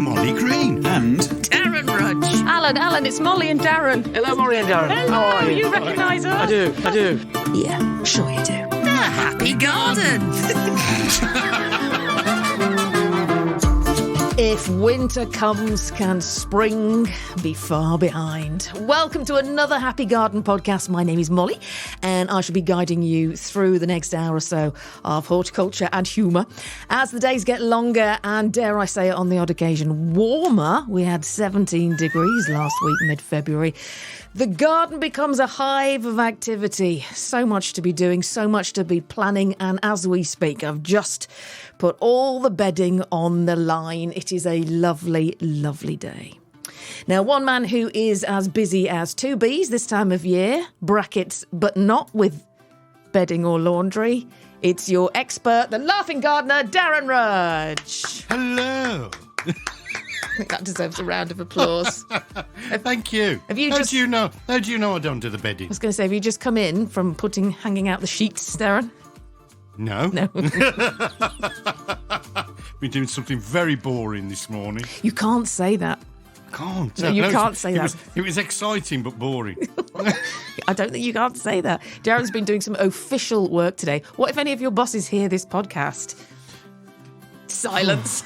Molly Green. And Darren Rudge. Alan, it's Molly and Darren. Hello, Molly and Darren. Hello, How are you? you recognise us? I do. Yeah, sure you do. The Happy Garden. If winter comes, can spring be far behind? Welcome to another Happy Garden podcast. My name is Molly, and I shall be guiding you through the next hour or so of horticulture and humour. As the days get longer and, dare I say it, on the odd occasion, warmer, we had 17 degrees last week, mid-February. The garden becomes a hive of activity. So much to be doing, so much to be planning, and as we speak, I've just put all the bedding on the line. It is a lovely, lovely day. Now, one man who is as busy as two bees this time of year, brackets, but not with bedding or laundry, it's your expert, the laughing gardener, Darren Rudge. Hello. I think that deserves a round of applause. Thank you. Have you How just- do you know? How do you know I don't do the bedding? I was going to say, have you just come in from hanging out the sheets, Darren? No. No. Been doing something very boring this morning. You can't say that. Can't. No, you can't say that. It was exciting but boring. I don't think you can't say that. Darren's been doing some official work today. What if any of your bosses hear this podcast? Silence.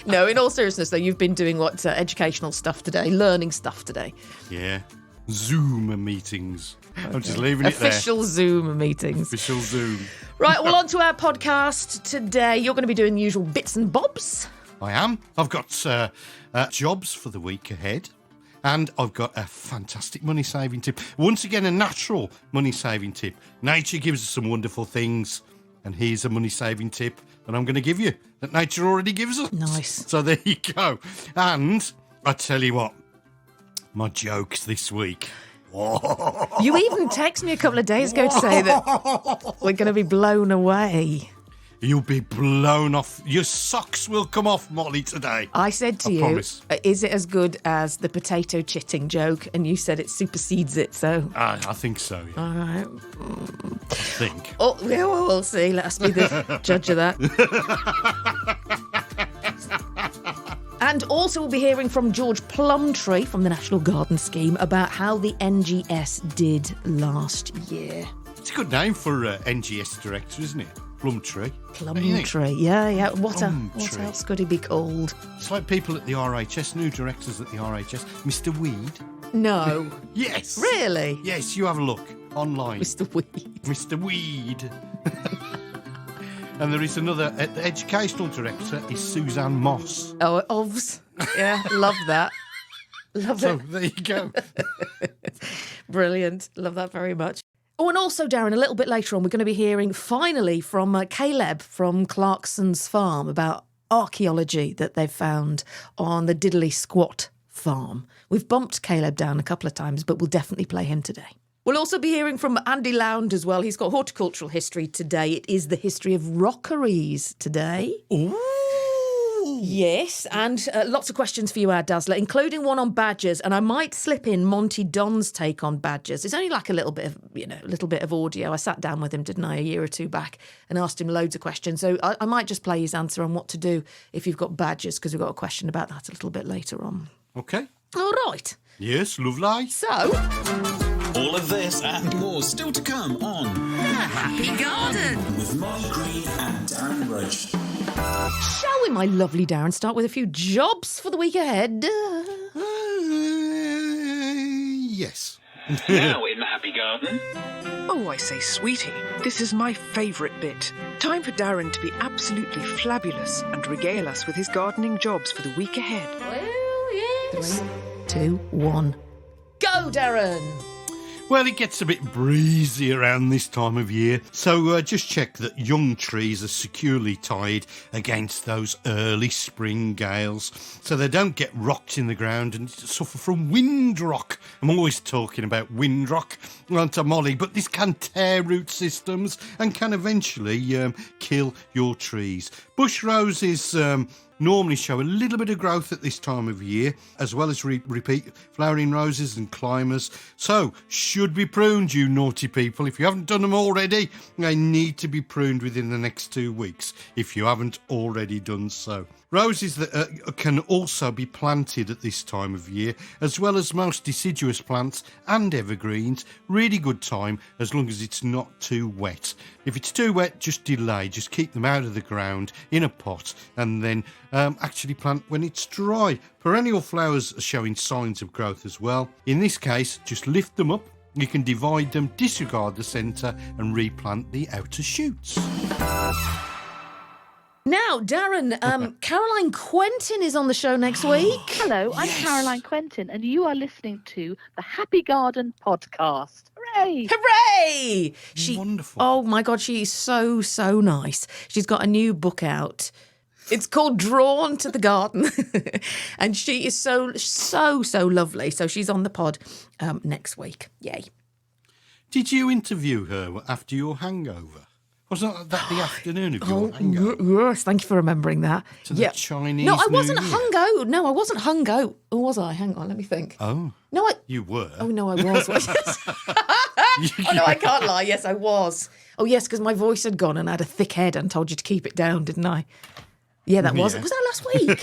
No, in all seriousness, though, you've been doing educational stuff today, learning stuff today. Yeah. Zoom meetings. I'm just leaving it there. Official Zoom meetings. Official Zoom. Right, well, on to our podcast today. You're going to be doing the usual bits and bobs. I am. I've got jobs for the week ahead. And I've got a fantastic money-saving tip. Once again, a natural money-saving tip. Nature gives us some wonderful things. And here's a money-saving tip that I'm going to give you that nature already gives us. Nice. So there you go. And I tell you what, my jokes this week. You even texted me a couple of days ago to say that we're going to be blown away. You'll be blown off. Your socks will come off, Molly, today. I said to you, promise. Is it as good as the potato chitting joke? And you said it supersedes it, so... I think so, yeah. All right. I think. Oh, yeah, well, we'll see. Let us be the judge of that. And also we'll be hearing from George Plumptre from the National Garden Scheme about how the NGS did last year. It's a good name for NGS director, isn't it? Plumptre. Plumptre, yeah. What Plumptre. else could he be called? It's like people at the RHS, new directors at the RHS. Mr. Weed. No. Yes. Really? Yes, you have a look online. Mr. Weed. Mr. Weed. And there is another, the educational director is Suzanne Moss. Oh, OVS. Yeah, love that. Love So it. there you go. Brilliant. Love that very much. Oh, and also, Darren, a little bit later on, we're going to be hearing finally from Kaleb from Clarkson's farm about archaeology that they've found on the Diddley Squat farm. We've bumped Kaleb down a couple of times, but we'll definitely play him today. We'll also be hearing from Andy Lound as well. He's got horticultural history today. It is the history of rockeries today. Ooh. Yes, and lots of questions for you, our Dazzler, including one on badgers. And I might slip in Monty Don's take on badgers. It's only like a little bit of audio. I sat down with him, didn't I, a year or two back, and asked him loads of questions. So I might just play his answer on what to do if you've got badgers, because we've got a question about that a little bit later on. Okay. All right. Yes, lovely. So, all of this and more still to come on The Happy Garden. with Molly Green and Darren Rudge. shall we, my lovely Darren, start with a few jobs for the week ahead? Yes. Now in the Happy Garden. Oh, I say, sweetie, this is my favourite bit. Time for Darren to be absolutely flabulous and regale us with his gardening jobs for the week ahead. Well, yes. 3, 2, 1. Go, Darren! Well, it gets a bit breezy around this time of year, so just check that young trees are securely tied against those early spring gales so they don't get rocked in the ground and suffer from windrock. I'm always talking about windrock, aren't I, Molly? But this can tear root systems and can eventually kill your trees. Bush roses normally show a little bit of growth at this time of year, as well as repeat flowering roses and climbers. So, should be pruned, you naughty people. If you haven't done them already, they need to be pruned within the next 2 weeks, if you haven't already done so. Roses that can also be planted at this time of year, as well as most deciduous plants and evergreens. Really good time, as long as it's not too wet. If it's too wet, just delay. Just keep them out of the ground in a pot, and then actually plant when it's dry. Perennial flowers are showing signs of growth as well. In this case, just lift them up. You can divide them, disregard the centre, and replant the outer shoots. Now, Darren, Caroline Quentin is on the show next week. Hello, I'm Caroline Quentin, and you are listening to the Happy Garden podcast. Hooray! Hooray! Wonderful. Oh my God, she is so, so nice. She's got a new book out. It's called Drawn to the Garden. And she is so, so, so lovely. So she's on the pod next week. Yay. Did you interview her after your hangover? Wasn't that the afternoon of your hangover? Yes, thank you for remembering that. To the Chinese No, I wasn't New Year? hungover. No, I wasn't hungover. Or was I? Hang on, let me think. Oh. No, You were. Oh, no, I was. Oh, no, I can't lie. Yes, I was. Oh, yes, because my voice had gone and I had a thick head and told you to keep it down, didn't I? Yeah, that was. Yeah. Was that last week?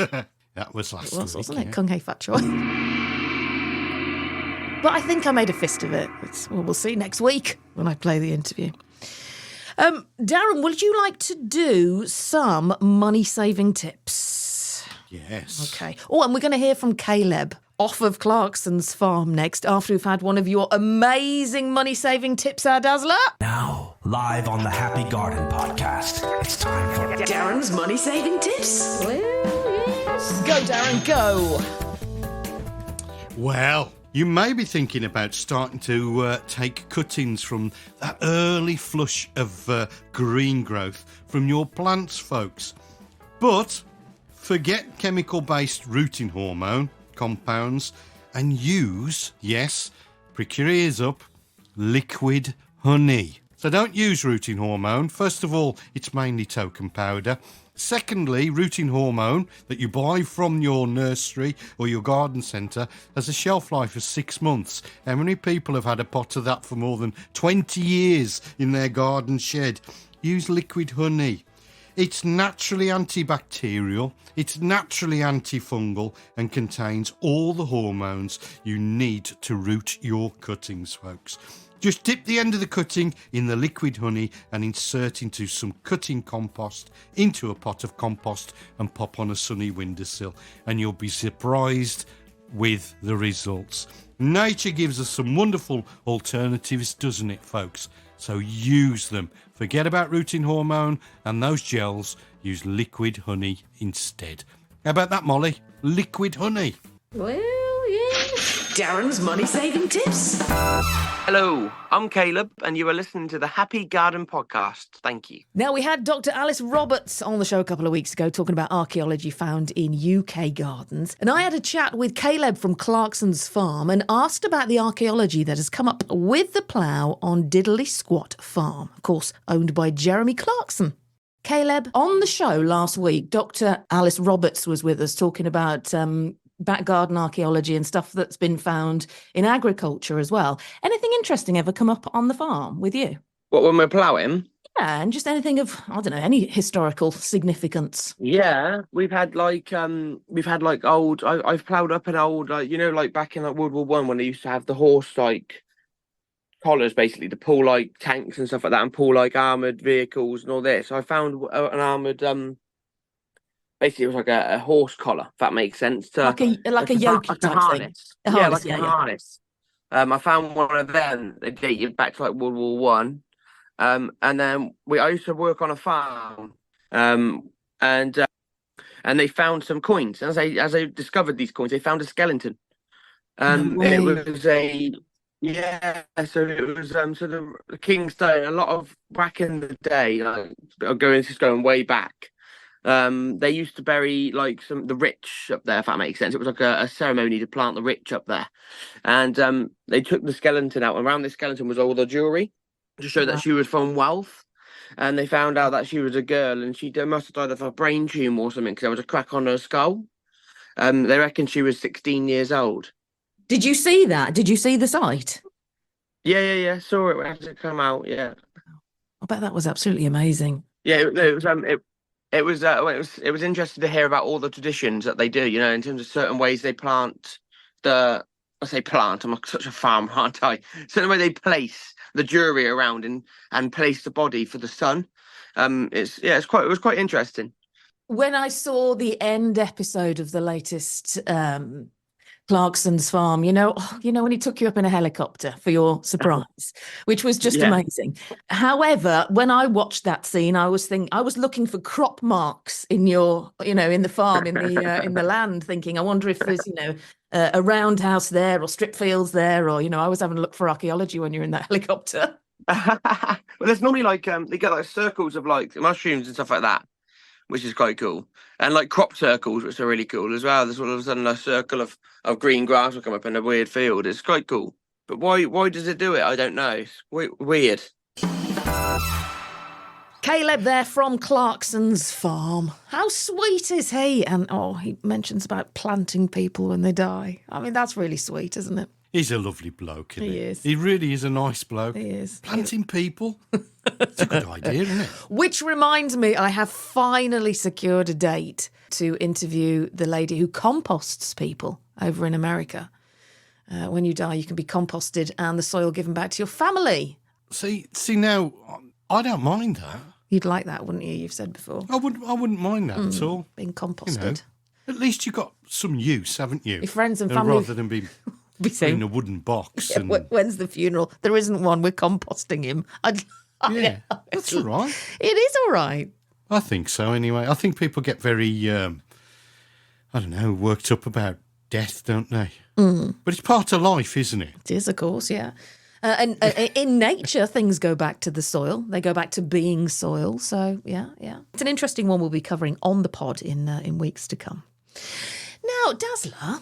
That was last week. Wasn't it? Kung Hei Fat Choi. But I think I made a fist of it. We'll see next week when I play the interview. Darren, would you like to do some money-saving tips? Yes. Okay. Oh, and we're going to hear from Kaleb off of Clarkson's farm next, after we've had one of your amazing money-saving tips, our Dazzler. Now, live on the Happy Garden podcast, it's time for Darren's money-saving tips. Well, yes. Go, Darren, go. Well, you may be thinking about starting to take cuttings from that early flush of green growth from your plants, folks. But forget chemical-based rooting hormone compounds and use, yes, prick your ears up, liquid honey. So don't use rooting hormone. First of all, it's mainly token powder. Secondly, rooting hormone that you buy from your nursery or your garden centre has a shelf life of 6 months. How many people have had a pot of that for more than 20 years in their garden shed? Use liquid honey. It's naturally antibacterial, it's naturally antifungal, and contains all the hormones you need to root your cuttings, folks. Just dip the end of the cutting in the liquid honey and insert into some cutting compost into a pot of compost and pop on a sunny windowsill, and you'll be surprised with the results. Nature gives us some wonderful alternatives, doesn't it, folks? So use them. Forget about rooting hormone and those gels. Use liquid honey instead. How about that, Molly? Liquid honey. Well, yes. Darren's money-saving tips. Hello, I'm Kaleb, and you are listening to the Happy Garden podcast. Thank you. Now, we had Dr. Alice Roberts on the show a couple of weeks ago talking about archaeology found in UK gardens. And I had a chat with Kaleb from Clarkson's farm and asked about the archaeology that has come up with the plough on Diddley Squat Farm, of course, owned by Jeremy Clarkson. Kaleb, on the show last week, Dr. Alice Roberts was with us talking about back garden archaeology and stuff that's been found in agriculture as well. Anything interesting ever come up on the farm with you? What, when we're ploughing? Yeah, and just anything of, I don't know, any historical significance. Yeah, we've had old. I've ploughed up an old, like back in like World War One when they used to have the horse like collars basically to pull like tanks and stuff like that and pull like armored vehicles and all this. So I found an armored basically it was like a horse collar, if that makes sense. Like a yoke type harness. thing. A harness. I found one of them. They dated back to like World War One. And then I used to work on a farm. And they found some coins. And as they discovered these coins, they found a skeleton. And it was so it was so the King's Stone. A lot of back in the day, going way back. They used to bury like the rich up there, if that makes sense. It was like a ceremony to plant the rich up there, and they took the skeleton out. And around the skeleton was all the jewelry to show that she was from wealth. and they found out that she was a girl, and she must have died of a brain tumour or something because there was a crack on her skull. They reckon she was 16 years old. Did you see that? Did you see the site? Yeah. Saw it when it come out. Yeah. I bet that was absolutely amazing. Yeah, it was interesting to hear about all the traditions that they do. You know, in terms of certain ways they plant the. I say plant. I'm such a farmer, aren't I? Certain way they place the jury around and place the body for the sun. It was quite interesting. When I saw the end episode of the latest Clarkson's farm, when he took you up in a helicopter for your surprise, which was just amazing. However, when I watched that scene, I was looking for crop marks in your, in the farm, in the land, thinking, I wonder if there's, a roundhouse there or strip fields there, or, I was having a look for archaeology when you're in that helicopter. Well, there's normally they get like circles of like mushrooms and stuff like that, which is quite cool. And like crop circles, which are really cool as well. There's all of a sudden a circle of green grass will come up in a weird field. It's quite cool. But why does it do it? I don't know. It's weird. Kaleb there from Clarkson's farm. How sweet is he? And he mentions about planting people when they die. I mean, that's really sweet, isn't it? He's a lovely bloke, isn't he? He is. He really is a nice bloke. He is. Planting people. It's a good idea, isn't it? Which reminds me, I have finally secured a date to interview the lady who composts people over in America. When you die, you can be composted and the soil given back to your family. See now, I don't mind that. You'd like that, wouldn't you? You've said before. I wouldn't mind that at all. Being composted. At least you got some use, haven't you? Your friends and family. Rather than be in a wooden box. Yeah, when's the funeral? There isn't one. We're composting him. That's all right. It is all right. I think so, anyway. I think people get very, worked up about death, don't they? But it's part of life, isn't it? It is, of course, yeah. And in nature, things go back to the soil. They go back to being soil. So, yeah. It's an interesting one we'll be covering on the pod in weeks to come. Now, Dazzler.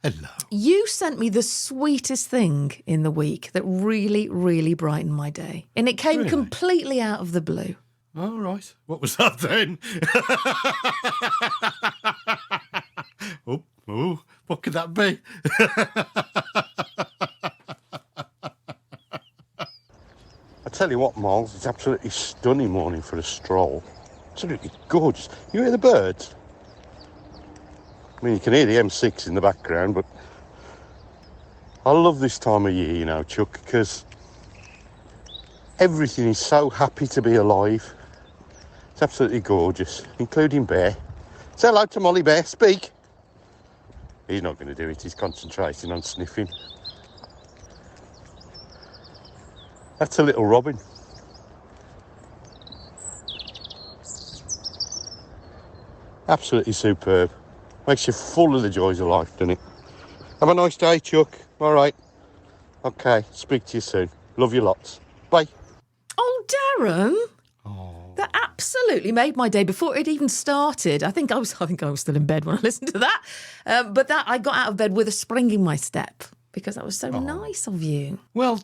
Hello. You sent me the sweetest thing in the week that really, really brightened my day. And it came completely out of the blue. All right. What was that then? oh, what could that be? I tell you what, Miles, it's absolutely stunning morning for a stroll. Absolutely gorgeous. You hear the birds? I mean, you can hear the M6 in the background, but I love this time of year, Chuck, because everything is so happy to be alive. It's absolutely gorgeous, including Bear. Say hello to Molly Bear, speak. He's not going to do it, he's concentrating on sniffing. That's a little robin. Absolutely superb. Makes you full of the joys of life, doesn't it? Have a nice day, Chuck. All right. Okay, speak to you soon. Love you lots. Bye. Oh, Darren. That absolutely made my day before it even started. I think I was still in bed when I listened to that. But I got out of bed with a spring in my step because that was so nice of you. Well,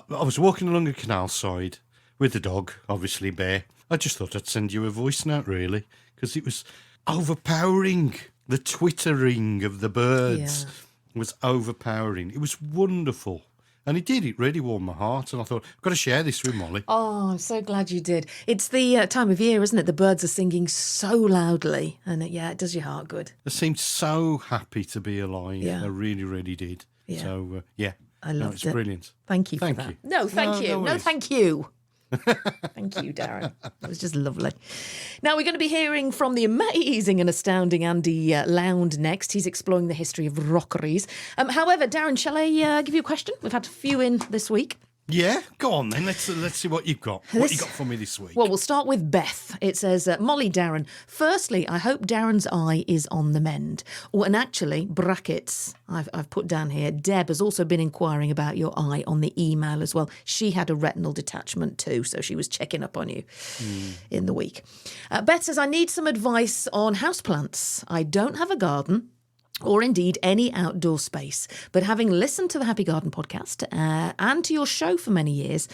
I was walking along the canal side with the dog, obviously Bear. I just thought I'd send you a voice note, really, because it was overpowering. The twittering of the birds was overpowering. It was wonderful. And it really warmed my heart. And I thought, I've got to share this with Molly. Oh, I'm so glad you did. It's the time of year, isn't it? The birds are singing so loudly. And it does your heart good. They seemed so happy to be alive. Yeah. They really, really did. Yeah. So, I loved it. It's brilliant. Thank you for that. You. No, thank you. No, thank you. Thank you, Darren. It was just lovely. Now, we're going to be hearing from the amazing and astounding Andy Lound next. He's exploring the history of rockeries. However, Darren, shall I give you a question? We've had a few in this week. Yeah, go on then. Let's see what you've got. What you got for me this week? Well, we'll start with Beth. It says, Molly, Darren, firstly, I hope Darren's eye is on the mend. And actually, brackets, I've put down here, Deb has also been inquiring about your eye on the email as well. She had a retinal detachment too, so she was checking up on you in the week. Beth says, I need some advice on houseplants. I don't have a garden. or indeed any outdoor space. But having listened to the Happy Garden podcast and to your show for many years,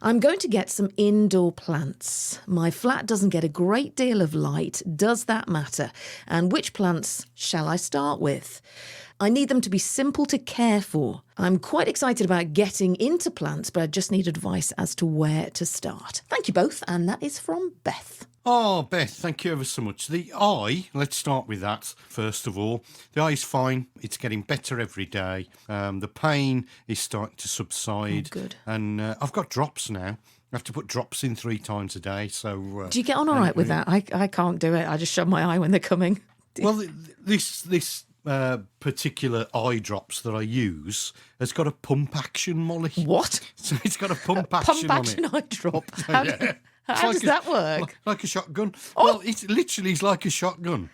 I'm going to get some indoor plants. My flat doesn't get a great deal of light. Does that matter? And which plants shall I start with? I need them to be simple to care for. I'm quite excited about getting into plants, but I just need advice as to where to start. Thank you both, and that is from Beth. Oh, Beth, thank you ever so much. The eye, let's start with that first of all. The eye is fine. It's getting better every day. The pain is starting to subside. Oh, good. And I've got drops now. I have to put drops in 3 times a day. So Do you get on all right with that? I can't do it. I just shut my eye when they're coming. Well, this particular eye drops that I use has got a pump action, Molly. What? So it's got a pump action on it. Eye drop? Yeah. How does that work? Like a shotgun. Oh. Well, it's literally like a shotgun.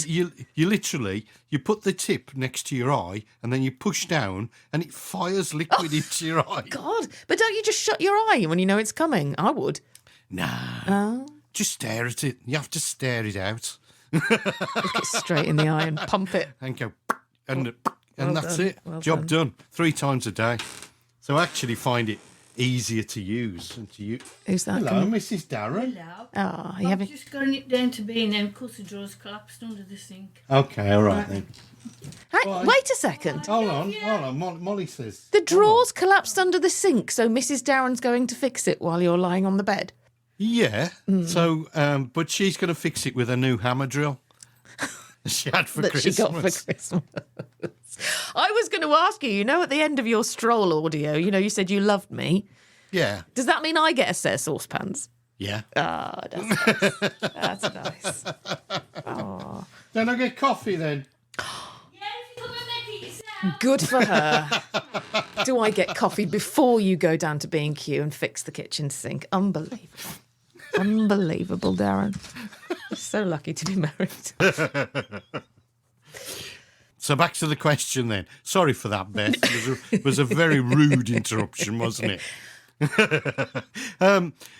You literally put the tip next to your eye and then you push down and it fires liquid into your eye. God, but don't you just shut your eye when you know it's coming? I would. Nah. Just stare at it. You have to stare it out. Look it straight in the eye and pump it. And go, and Well that's done. it. Well Job done. 3 times a day. So I actually find it easier to use and to use. Who's that? Hello, Mrs. Darren. Hello. Oh, you I've having... just gotten it down to being them because the drawers collapsed under the sink. Okay, all right then. Hey, wait a second. Hold on. Molly says. The drawers collapsed under the sink, so Mrs. Darren's going to fix it while you're lying on the bed. Yeah. So, but she's going to fix it with a new hammer drill she had for Christmas. She got for Christmas. I was going to ask you, at the end of your stroll audio, you said you loved me. Yeah. Does that mean I get a set of saucepans? Yeah. Oh, that's nice. That's nice. Oh. Then I get coffee then. Good for her. Do I get coffee before you go down to B&Q and fix the kitchen sink? Unbelievable. Unbelievable, Darren. You're so lucky to be married. So back to the question then. Sorry for that, Beth. It was a very rude interruption, wasn't it?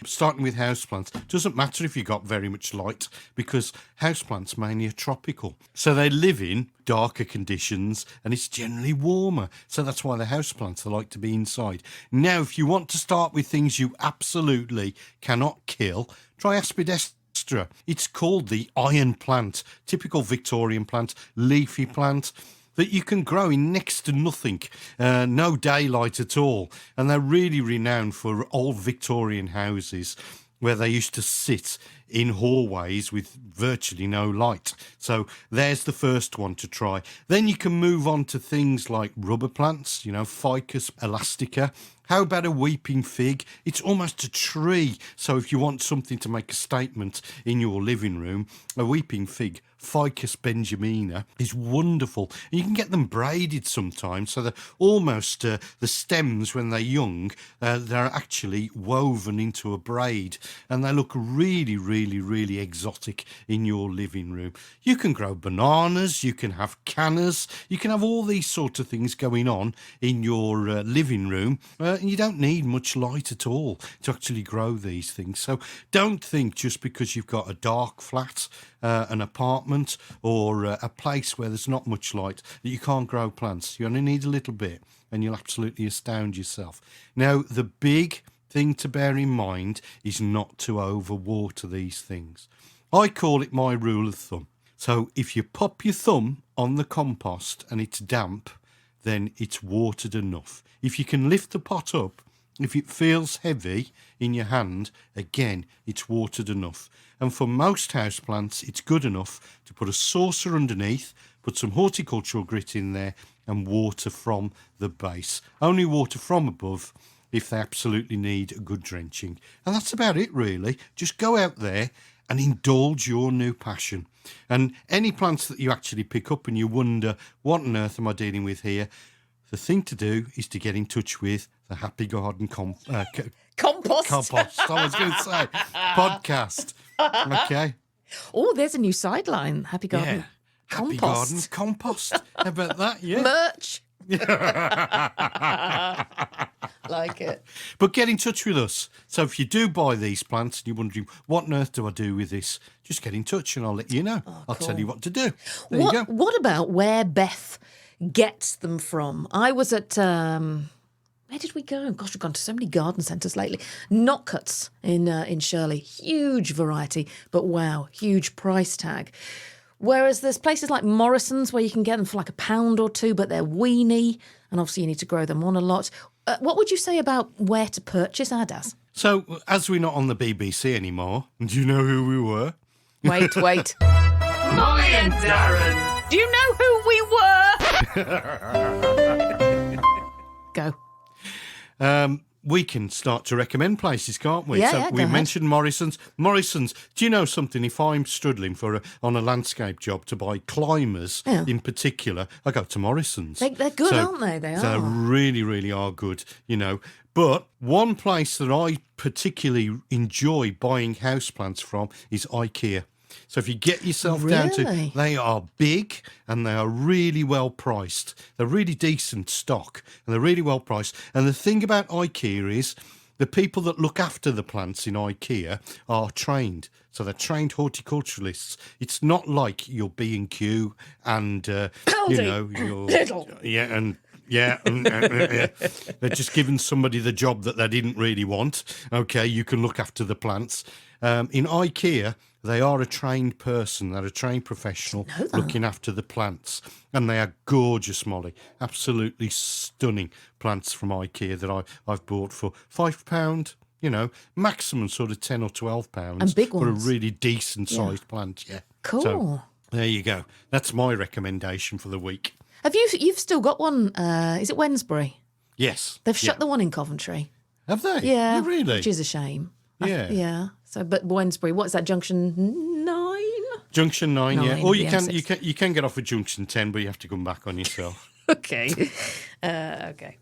Starting with houseplants, doesn't matter if you got very much light because houseplants mainly are tropical, so they live in darker conditions and it's generally warmer, so that's why the houseplants like to be inside. Now if you want to start with things you absolutely cannot kill, try aspidestra. It's called the iron plant, typical Victorian plant, leafy plant that you can grow in next to nothing, no daylight at all. And they're really renowned for old Victorian houses where they used to sit in hallways with virtually no light. So there's the first one to try. Then you can move on to things like rubber plants, Ficus elastica. How about a weeping fig? It's almost a tree. So if you want something to make a statement in your living room, a weeping fig, Ficus benjamina, is wonderful. And you can get them braided sometimes, so they're almost the stems when they're young, they're actually woven into a braid, and they look really, really, really exotic in your living room. You can grow bananas, you can have cannas, you can have all these sort of things going on in your living room, and you don't need much light at all to actually grow these things. So don't think just because you've got a dark flat, an apartment or a place where there's not much light that you can't grow plants. You only need a little bit and you'll absolutely astound yourself. Now, the big thing to bear in mind is not to overwater these things. I call it my rule of thumb. So if you pop your thumb on the compost and it's damp, then it's watered enough. If you can lift the pot up, if it feels heavy in your hand, again, it's watered enough. And for most houseplants, it's good enough to put a saucer underneath, put some horticultural grit in there and water from the base. Only water from above if they absolutely need a good drenching. And that's about it, really. Just go out there and indulge your new passion. And any plants that you actually pick up and you wonder, what on earth am I dealing with here? The thing to do is to get in touch with the Happy Garden Compost. Compost. I was going to say podcast. Okay. Oh, there's a new sideline. Happy Garden Yeah. Compost. Happy Garden Compost. How about that? Yeah. Merch. Like it. But get in touch with us. So if you do buy these plants and you're wondering, what on earth do I do with this? Just get in touch and I'll let you know. I'll tell you what to do. There you go. What about where Beth gets them from? I was at... where did we go? Gosh, we've gone to so many garden centres lately. Knockcuts in Shirley. Huge variety, but wow, huge price tag. Whereas there's places like Morrison's where you can get them for like £1 or £2, but they're weeny, and obviously you need to grow them on a lot. What would you say about where to purchase our Daz? So, as we're not on the BBC anymore, do you know who we were? Wait. Molly and Darren. Do you know who we were? Go. We can start to recommend places, can't we? Yeah, we mentioned Morrison's. Morrison's, do you know something? If I'm struggling on a landscape job to buy climbers in particular, I go to Morrison's. They're good, aren't they? They are. They really, really are good, you know. But one place that I particularly enjoy buying houseplants from is IKEA. So if you get yourself down to, they are big and they are really well priced. They're really decent stock and they're really well priced. And the thing about IKEA is the people that look after the plants in IKEA are trained. So they're trained horticulturalists. It's not like your B&Q and, your... Yeah, they're just giving somebody the job that they didn't really want. Okay, you can look after the plants. In IKEA, they are a trained person. They're a trained professional looking after the plants. And they are gorgeous, Molly. Absolutely stunning plants from IKEA that I've bought for £5, you know, maximum sort of £10 or £12. And big for ones. a really decent-sized plant, yeah. Cool. So, there you go. That's my recommendation for the week. Have you've still got one, is it Wednesbury? Yes. They've shut the one in Coventry. Have they? Yeah. Oh, really? Which is a shame. Yeah. Yeah. So, but Wednesbury, what's that, Junction 9? Junction 9, yeah. 9, Or the you can get off at Junction 10, but you have to come back on yourself. Okay. Okay.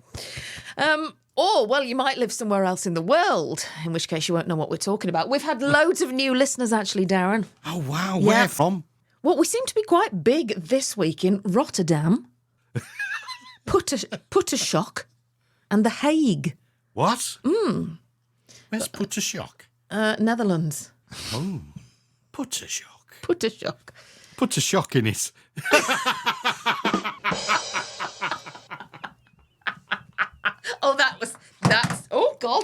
Or, well, you might live somewhere else in the world, in which case you won't know what we're talking about. We've had loads of new listeners, actually, Darren. Oh, wow. Yeah. Where from? Well, we seem to be quite big this week in Rotterdam, Puttershock, and The Hague. What? Where's Puttershock? Netherlands. Oh, Puttershock. Puttershock. Put a shock in it. Oh, that's, oh, God.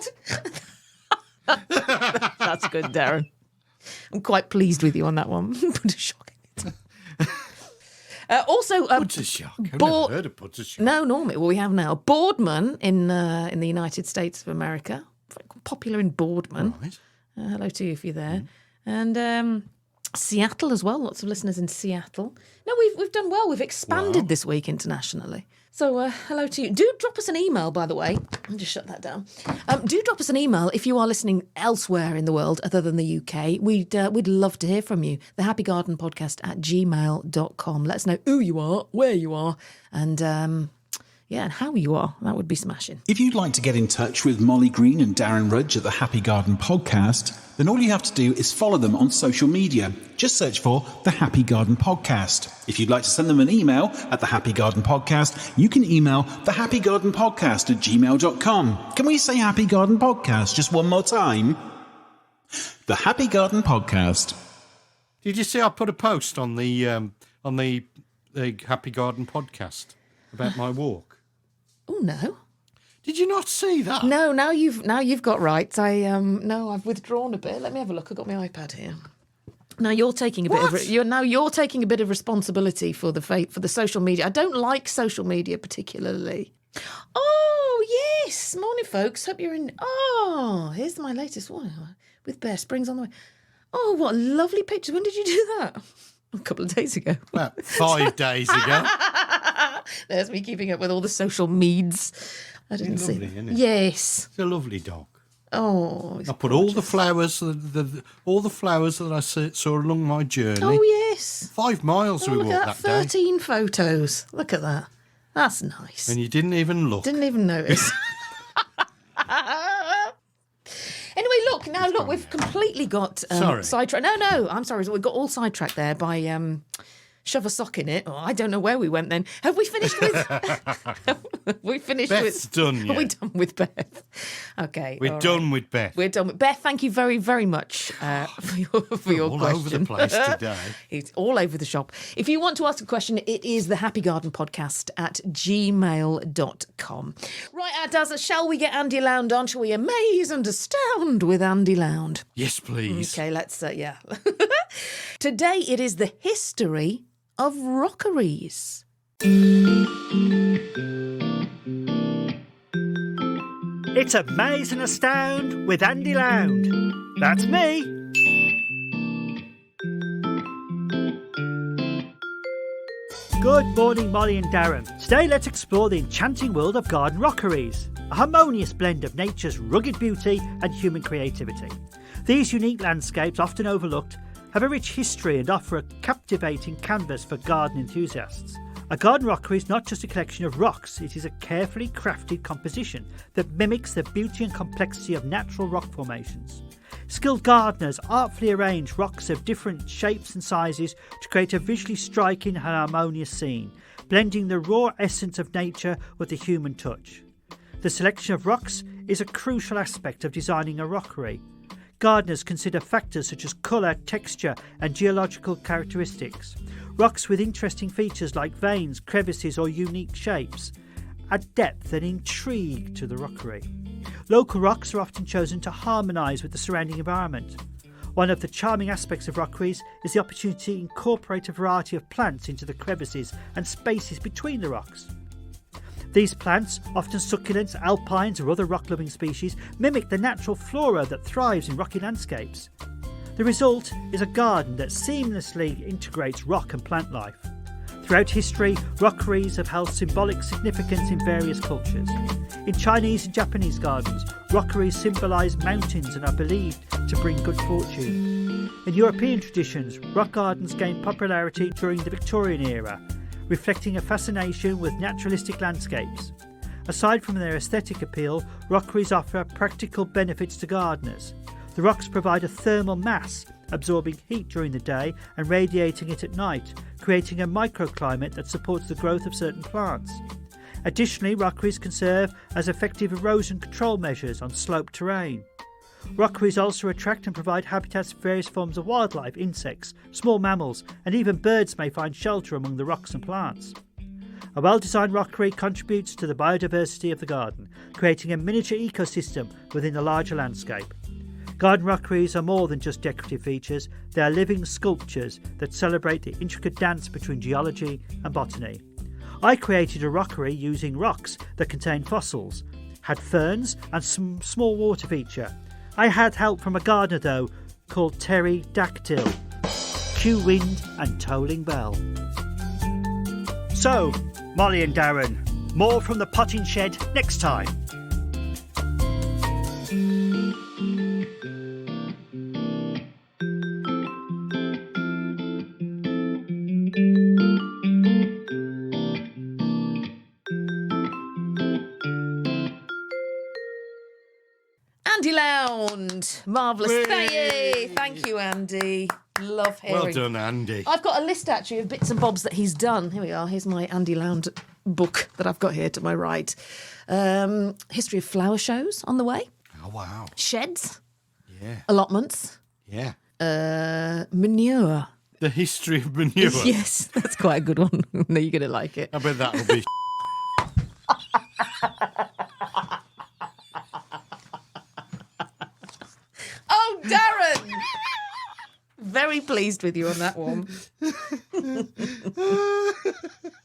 That's good, Darren. I'm quite pleased with you on that one. Put a shock in it. Also, Puttershock. I've never heard of Puttershock. No, normally, well, we have now. Boardman in the United States of America. Very popular in Boardman. Right. Hello to you if you're there. And Seattle as well. Lots of listeners in Seattle. No, we've done well. We've expanded this week internationally. So hello to you. Do drop us an email, by the way. I'll just shut that down. Do drop us an email if you are listening elsewhere in the world other than the UK. We'd love to hear from you. The Happy Garden Podcast at gmail.com. Let us know who you are, where you are, and and how you are. That would be smashing. If you'd like to get in touch with Molly Green and Darren Rudge at the Happy Garden Podcast, then all you have to do is follow them on social media. Just search for the Happy Garden Podcast. If you'd like to send them an email at the Happy Garden Podcast, you can email the Happy Garden Podcast at gmail.com. Can we say Happy Garden Podcast just one more time? The Happy Garden Podcast. Did you see I put a post on the Happy Garden Podcast about my walk? Oh, no. Did you not see that? No, now you've got rights. I've withdrawn a bit. Let me have a look. I've got my iPad here. Now you're taking a bit you're taking a bit of responsibility for the social media. I don't like social media particularly. Oh yes, morning folks. Hope you're in. Oh, here's my latest one with Bear Springs on the way. Oh, what a lovely picture. When did you do that? A couple of days ago. About 5 days ago. There's me keeping up with all the social meds. I didn't see. Lovely, isn't it? Yes. It's a lovely dog. Oh, I put all the flowers, all the flowers that I saw along my journey. Oh yes. 5 miles we look walked at that day. 13 photos. Look at that. That's nice. And you didn't even look. Didn't even notice. Anyway, look, we've completely got sidetracked. No, I'm sorry. We've got all sidetracked there by shove a sock in it. Oh, I don't know where we went then. Have we finished with... we finished Beth's with... done, yeah. Are we done with Beth? Okay. We're done with Beth. We're done with Beth. Thank you very, very much for your all question. over the place today. It's all over the shop. If you want to ask a question, it is the Happy Garden Podcast at gmail.com. Right, Daz, shall we get Andy Lound on? Shall we amaze and astound with Andy Lound? Yes, please. Okay, let's, Today it is the history of rockeries. It's Amaze and Astound with Andy Lound. That's me. Good morning, Molly and Darren. Today let's explore the enchanting world of garden rockeries, a harmonious blend of nature's rugged beauty and human creativity. These unique landscapes, often overlooked, have a rich history and offer a captivating canvas for garden enthusiasts. A garden rockery is not just a collection of rocks, it is a carefully crafted composition that mimics the beauty and complexity of natural rock formations. Skilled gardeners artfully arrange rocks of different shapes and sizes to create a visually striking and harmonious scene, blending the raw essence of nature with the human touch. The selection of rocks is a crucial aspect of designing a rockery. Gardeners consider factors such as colour, texture and geological characteristics. Rocks with interesting features like veins, crevices or unique shapes add depth and intrigue to the rockery. Local rocks are often chosen to harmonise with the surrounding environment. One of the charming aspects of rockeries is the opportunity to incorporate a variety of plants into the crevices and spaces between the rocks. These plants, often succulents, alpines or other rock-loving species, mimic the natural flora that thrives in rocky landscapes. The result is a garden that seamlessly integrates rock and plant life. Throughout history, rockeries have held symbolic significance in various cultures. In Chinese and Japanese gardens, rockeries symbolise mountains and are believed to bring good fortune. In European traditions, rock gardens gained popularity during the Victorian era, reflecting a fascination with naturalistic landscapes. Aside from their aesthetic appeal, rockeries offer practical benefits to gardeners. The rocks provide a thermal mass, absorbing heat during the day and radiating it at night, creating a microclimate that supports the growth of certain plants. Additionally, rockeries can serve as effective erosion control measures on sloped terrain. Rockeries also attract and provide habitats for various forms of wildlife, insects, small mammals, and even birds may find shelter among the rocks and plants. A well-designed rockery contributes to the biodiversity of the garden, creating a miniature ecosystem within a larger landscape. Garden rockeries are more than just decorative features, they are living sculptures that celebrate the intricate dance between geology and botany. I created a rockery using rocks that contain fossils, had ferns and some small water feature. I had help from a gardener though, called Terry Dactyl. Cue wind and tolling bell. So, Molly and Darren, more from the potting shed next time. Andy Lound. Marvellous. Thank you, Andy. Love hearing. Well done, Andy. I've got a list, actually, of bits and bobs that he's done. Here we are. Here's my Andy Lound book that I've got here to my right. History of flower shows on the way. Oh, wow. Sheds. Yeah. Allotments. Yeah. Manure. The history of manure. Yes, that's quite a good one. No, you're going to like it. I bet that'll be Oh, Darren! Very pleased with you on that one.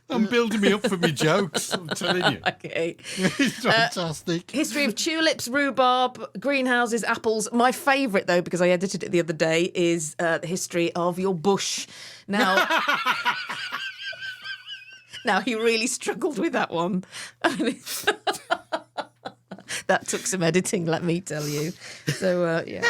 I'm building me up for my jokes, I'm telling you. Okay. It's fantastic. History of tulips, rhubarb, greenhouses, apples. My favourite, though, because I edited it the other day, is the history of your bush. Now, he really struggled with that one. That took some editing, let me tell you. So, yeah.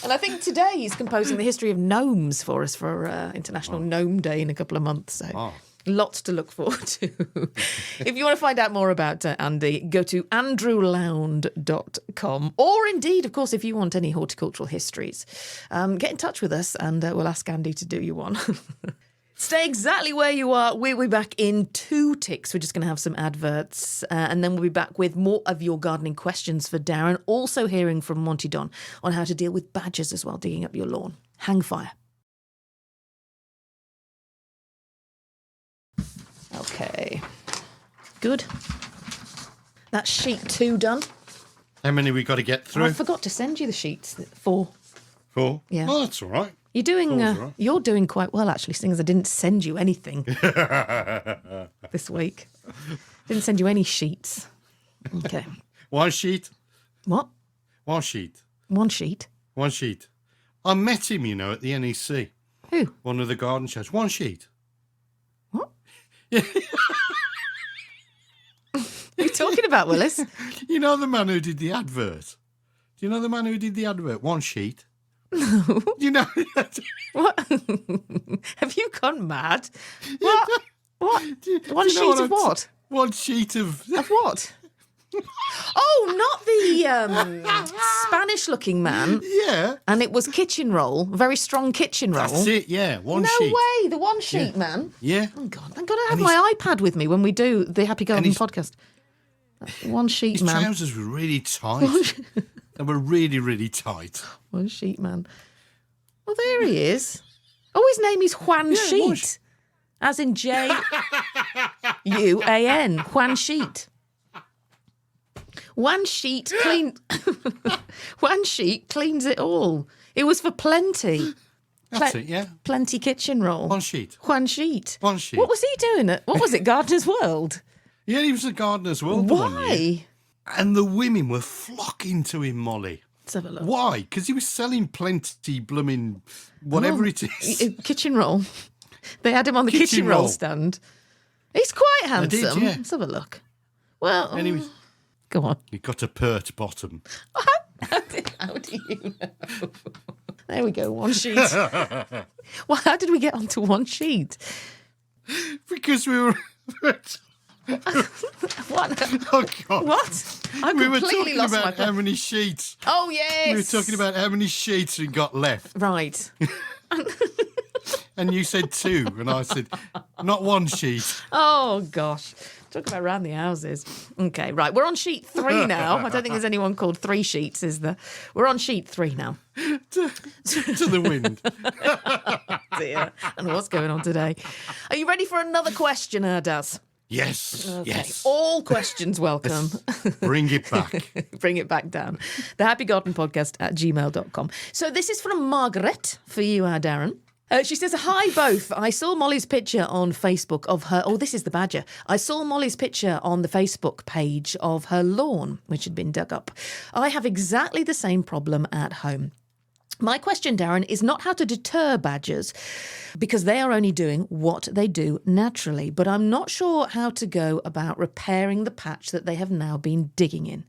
And I think today he's composing the history of gnomes for us for International Gnome Day in a couple of months. So Lots to look forward to. If you want to find out more about Andy, go to andrewlound.com. Or indeed, of course, if you want any horticultural histories, get in touch with us and we'll ask Andy to do you one. Stay exactly where you are. We'll be back in 2 ticks. We're just going to have some adverts and then we'll be back with more of your gardening questions for Darren. Also hearing from Monty Don on how to deal with badgers as well, digging up your lawn. Hang fire. Okay, good. That's sheet 2 done. How many we got to get through? I forgot to send you the sheets. 4. 4? Yeah. Oh, that's all right. You're doing. Right. You're doing quite well, actually, seeing as I didn't send you anything this week. Didn't send you any sheets. Okay. 1 sheet. What? 1 sheet. 1 sheet. 1 sheet. I met him, at the NEC. Who? One of the garden shows. 1 sheet. What? What are you talking about, Willis? You know the man who did the advert? Do you know the man who did the advert? 1 sheet. No. Do you know? What? Have you gone mad? What? What? 1 sheet of what? 1 sheet of... Of what? Oh, not the Spanish-looking man. Yeah. And it was kitchen roll, very strong kitchen roll. That's it, yeah. 1 no sheet. No way, the 1 sheet man. Yeah. Oh, God. I've got to have my iPad with me when we do the Happy Garden podcast. 1 sheet man. His trousers were really tight. They were really, really tight. 1 sheet man. Well, there he is. Oh, his name is Juan Sheet. As in Juan. Juan Sheet. 1 sheet clean. 1 sheet cleans it all. It was for plenty. That's it, yeah. Plenty kitchen roll. 1 sheet. 1 sheet. 1 sheet. What was he doing? What was it? Gardener's World. Yeah, he was at Gardener's World. Why? And the women were flocking to him, Molly. Let's have a look. Why? Because he was selling plenty blooming whatever it is. Kitchen roll. They had him on the kitchen roll stand. He's quite handsome. They did, yeah. Let's have a look. Well, anyway, go on. He got a pert bottom. How do you know? There we go, 1 sheet. Well, how did we get onto 1 sheet? Because we were... What? Oh, God. What? I we were completely talking lost my about how many sheets. Oh, yes. We were talking about how many sheets we got left. Right. And you said 2, and I said, not 1 sheet. Oh, gosh. Talk about around the houses. Okay, right. We're on sheet 3 now. I don't think there's anyone called 3 sheets, is there? We're on sheet 3 now. to the wind. Dear. I don't know what's going on today. Are you ready for another question, Daz? Yes, okay. yes. All questions welcome. Bring it back. Bring it back down. The Happy Garden Podcast at gmail.com. So this is from Margaret for you, Darren. She says, hi both. I saw Molly's picture on Facebook of her... Oh, this is the badger. I saw Molly's picture on the Facebook page of her lawn, which had been dug up. I have exactly the same problem at home. My question, Darren, is not how to deter badgers, because they are only doing what they do naturally, but I'm not sure how to go about repairing the patch that they have now been digging in.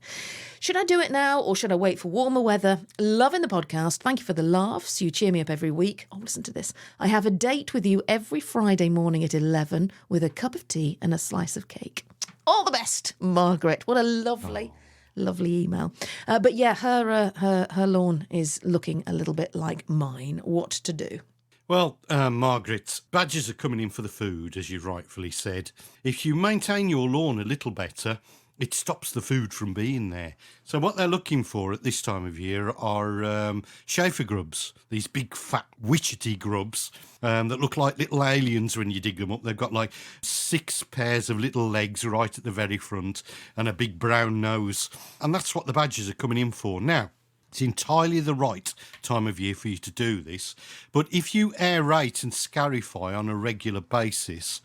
Should I do it now or should I wait for warmer weather? Loving the podcast. Thank you for the laughs. You cheer me up every week. Oh, listen to this. I have a date with you every Friday morning at 11 with a cup of tea and a slice of cake. All the best, Margaret. What a lovely... Lovely email. But yeah, her lawn is looking a little bit like mine. What to do? Well, Margaret, badgers are coming in for the food, as you rightfully said. If you maintain your lawn a little better, it stops the food from being there. So what they're looking for at this time of year are chafer grubs, these big fat witchetty grubs that look like little aliens when you dig them up. They've got like 6 pairs of little legs right at the very front and a big brown nose. And that's what the badgers are coming in for. Now, it's entirely the right time of year for you to do this. But if you aerate and scarify on a regular basis,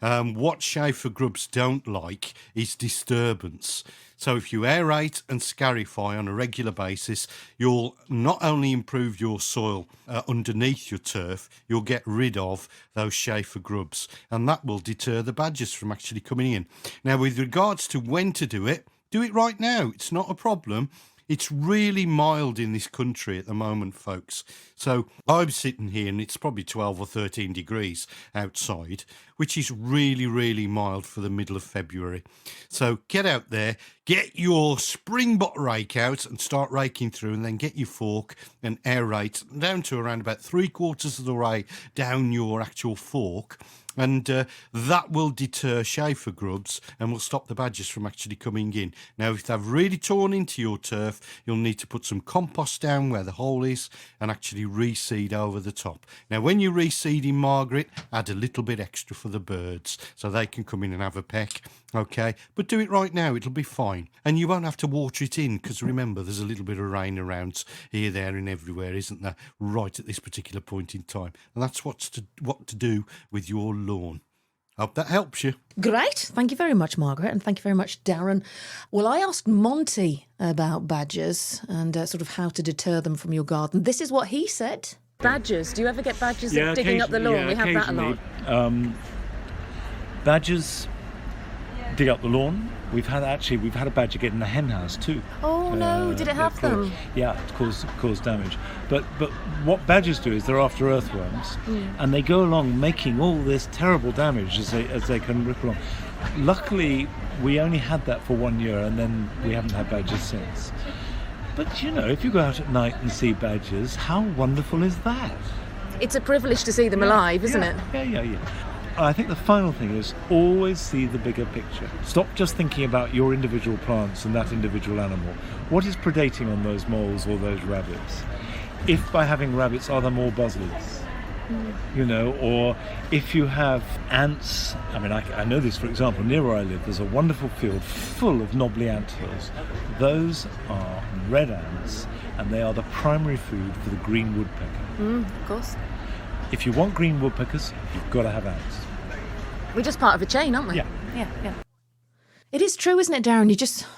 what chafer grubs don't like is disturbance. So if you aerate and scarify on a regular basis, you'll not only improve your soil underneath your turf, you'll get rid of those chafer grubs. And that will deter the badgers from actually coming in. Now, with regards to when to do it right now. It's not a problem. It's really mild in this country at the moment, folks. So I'm sitting here and it's probably 12 or 13 degrees outside, which is really, really mild for the middle of February. So get out there, get your springbok rake out and start raking through, and then get your fork and aerate down to around about 3/4 of the way down your actual fork. And that will deter chafer grubs and will stop the badgers from actually coming in. Now, if they've really torn into your turf, you'll need to put some compost down where the hole is and actually reseed over the top. Now, when you're reseeding, Margaret, add a little bit extra for the birds so they can come in and have a peck, okay? But do it right now, it'll be fine. And you won't have to water it in because, remember, there's a little bit of rain around here, there and everywhere, isn't there, right at this particular point in time. And that's what to do with your lawn. Hope that helps you. Great. Thank you very much, Margaret, and thank you very much, Darren. Well, I asked Monty about badgers and sort of how to deter them from your garden. This is what he said. Badgers. Do you ever get badgers digging up the lawn? Yeah, we have that a lot. Badgers dig up the lawn. We've had a badger get in the hen house too. Oh no! Did it have them? Yeah, it caused damage. But what badgers do is they're after earthworms, and they go along making all this terrible damage as they can rip along. Luckily, we only had that for 1 year, and then we haven't had badgers since. But you know, if you go out at night and see badgers, how wonderful is that? It's a privilege to see them alive, isn't it? Yeah. I think the final thing is always see the bigger picture. Stop just thinking about your individual plants and that individual animal. What is predating on those moles or those rabbits? If by having rabbits are there more buzzards? You know, or if you have ants, I mean, I know this, for example, near where I live, there's a wonderful field full of knobbly ant hills. Those are red ants, and they are the primary food for the green woodpecker. Of course. If you want green woodpeckers, you've got to have ants. We're just part of a chain, aren't we? Yeah. It is true, isn't it, Darren?